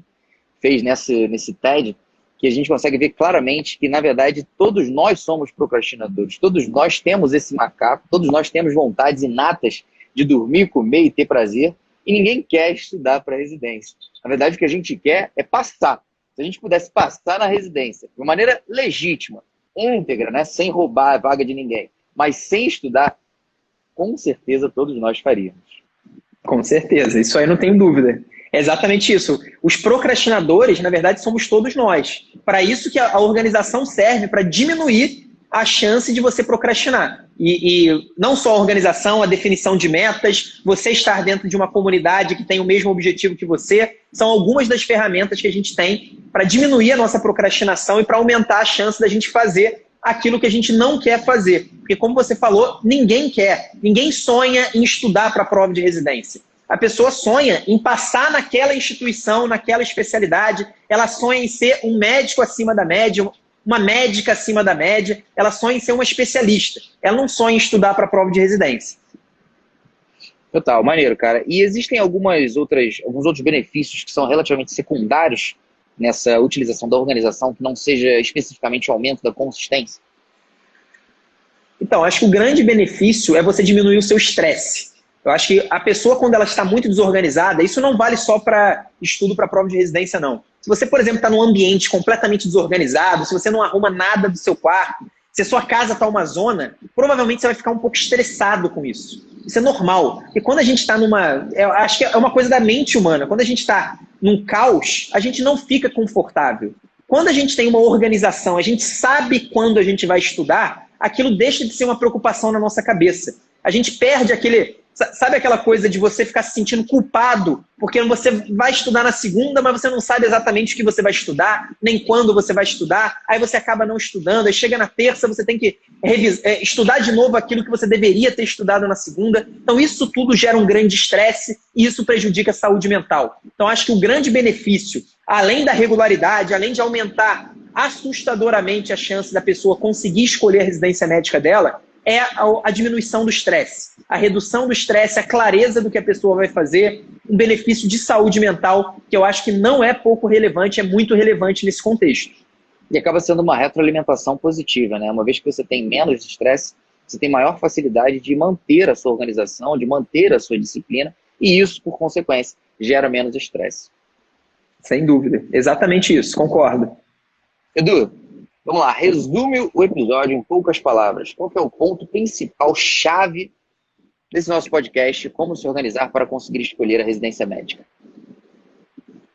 fez nesse TED, que a gente consegue ver claramente que, na verdade, todos nós somos procrastinadores. Todos nós temos esse macaco, todos nós temos vontades inatas de dormir, comer e ter prazer, e ninguém quer estudar para a residência. Na verdade, o que a gente quer é passar. Se a gente pudesse passar na residência de uma maneira legítima, íntegra, né? Sem roubar a vaga de ninguém, mas sem estudar, com certeza todos nós faríamos. Com certeza, isso aí não tenho dúvida. É exatamente isso. Os procrastinadores, na verdade, somos todos nós. Para isso que a organização serve, para diminuir a chance de você procrastinar. E não só a organização, a definição de metas, você estar dentro de uma comunidade que tem o mesmo objetivo que você, são algumas das ferramentas que a gente tem para diminuir a nossa procrastinação e para aumentar a chance da gente fazer aquilo que a gente não quer fazer. Porque, como você falou, ninguém quer, ninguém sonha em estudar para a prova de residência. A pessoa sonha em passar naquela instituição, naquela especialidade, ela sonha em ser um médico acima da média, uma médica acima da média, ela sonha em ser uma especialista. Ela não sonha em estudar para a prova de residência. Total, maneiro, cara. E existem alguns outros benefícios que são relativamente secundários nessa utilização da organização, que não seja especificamente o aumento da consistência? Então, acho que o grande benefício é você diminuir o seu estresse. Eu acho que a pessoa, quando ela está muito desorganizada, isso não vale só para estudo para prova de residência, não. Se você, por exemplo, está num ambiente completamente desorganizado, se você não arruma nada do seu quarto, se a sua casa está uma zona, provavelmente você vai ficar um pouco estressado com isso. Isso é normal. E quando a gente está numa... Eu acho que é uma coisa da mente humana. Quando a gente está num caos, a gente não fica confortável. Quando a gente tem uma organização, a gente sabe quando a gente vai estudar, aquilo deixa de ser uma preocupação na nossa cabeça. A gente perde aquele... Sabe aquela coisa de você ficar se sentindo culpado porque você vai estudar na segunda, mas você não sabe exatamente o que você vai estudar, nem quando você vai estudar, aí você acaba não estudando, aí chega na terça, você tem que estudar de novo aquilo que você deveria ter estudado na segunda. Então isso tudo gera um grande estresse e isso prejudica a saúde mental. Então acho que o grande benefício, além da regularidade, além de aumentar assustadoramente a chance da pessoa conseguir escolher a residência médica dela, é a diminuição do estresse, a redução do estresse, a clareza do que a pessoa vai fazer, um benefício de saúde mental que eu acho que não é pouco relevante, é muito relevante nesse contexto. E acaba sendo uma retroalimentação positiva, né? Uma vez que você tem menos estresse, você tem maior facilidade de manter a sua organização, de manter a sua disciplina, e isso, por consequência, gera menos estresse. Sem dúvida, exatamente isso, concordo. Edu, vamos lá, resume o episódio em poucas palavras. Qual que é o ponto principal, chave desse nosso podcast? Como se organizar para conseguir escolher a residência médica?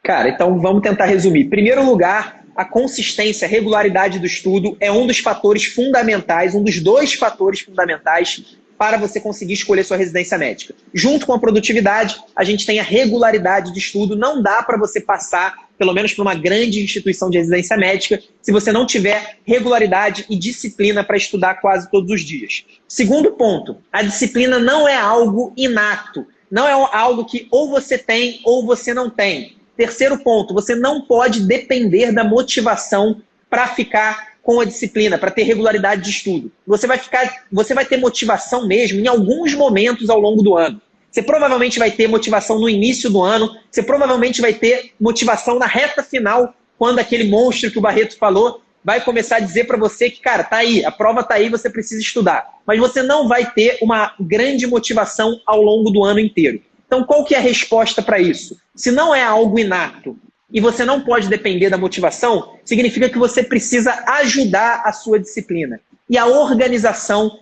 Cara, então vamos tentar resumir. Em primeiro lugar, a consistência, a regularidade do estudo é um dos fatores fundamentais, um dos dois fatores fundamentais para você conseguir escolher sua residência médica. Junto com a produtividade, a gente tem a regularidade de estudo. Não dá para você passar, pelo menos para uma grande instituição de residência médica, se você não tiver regularidade e disciplina para estudar quase todos os dias. Segundo ponto, a disciplina não é algo inato, não é algo que ou você tem ou você não tem. Terceiro ponto, você não pode depender da motivação para ficar com a disciplina, para ter regularidade de estudo. Você vai ter motivação mesmo em alguns momentos ao longo do ano. Você provavelmente vai ter motivação no início do ano, você provavelmente vai ter motivação na reta final, quando aquele monstro que o Barreto falou vai começar a dizer para você que, cara, tá aí, a prova tá aí, você precisa estudar. Mas você não vai ter uma grande motivação ao longo do ano inteiro. Então, qual que é a resposta para isso? Se não é algo inato e você não pode depender da motivação, significa que você precisa ajudar a sua disciplina. E a organização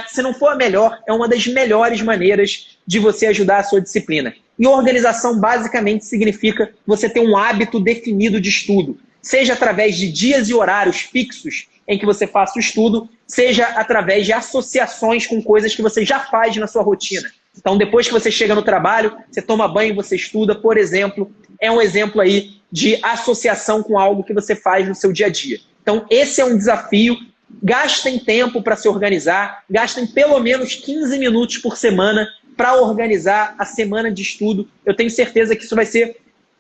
se não for a melhor, é uma das melhores maneiras de você ajudar a sua disciplina. E organização basicamente significa você ter um hábito definido de estudo, seja através de dias e horários fixos em que você faça o estudo, seja através de associações com coisas que você já faz na sua rotina. Então, depois que você chega no trabalho, você toma banho e você estuda, por exemplo, é um exemplo aí de associação com algo que você faz no seu dia a dia. Então, esse é um desafio. Gastem tempo para se organizar, gastem pelo menos 15 minutos por semana para organizar a semana de estudo. Eu tenho certeza que isso vai ser,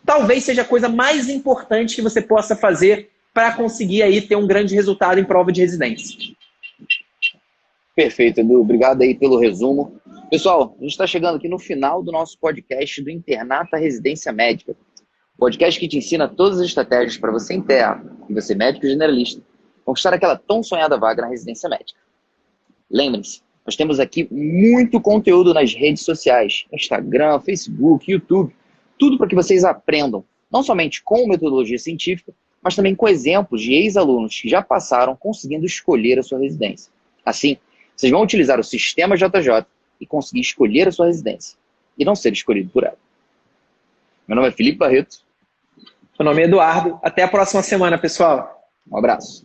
talvez seja a coisa mais importante que você possa fazer para conseguir aí ter um grande resultado em prova de residência. Perfeito, Edu. Obrigado aí pelo resumo. Pessoal, a gente está chegando aqui no final do nosso podcast do Internato à Residência Médica. Podcast que te ensina todas as estratégias para você interno e você médico generalista conquistar aquela tão sonhada vaga na residência médica. Lembrem-se, nós temos aqui muito conteúdo nas redes sociais, Instagram, Facebook, YouTube, tudo para que vocês aprendam, não somente com metodologia científica, mas também com exemplos de ex-alunos que já passaram conseguindo escolher a sua residência. Assim, vocês vão utilizar o sistema JJ e conseguir escolher a sua residência e não ser escolhido por ela. Meu nome é Felipe Barreto. Meu nome é Eduardo. Até a próxima semana, pessoal. Um abraço.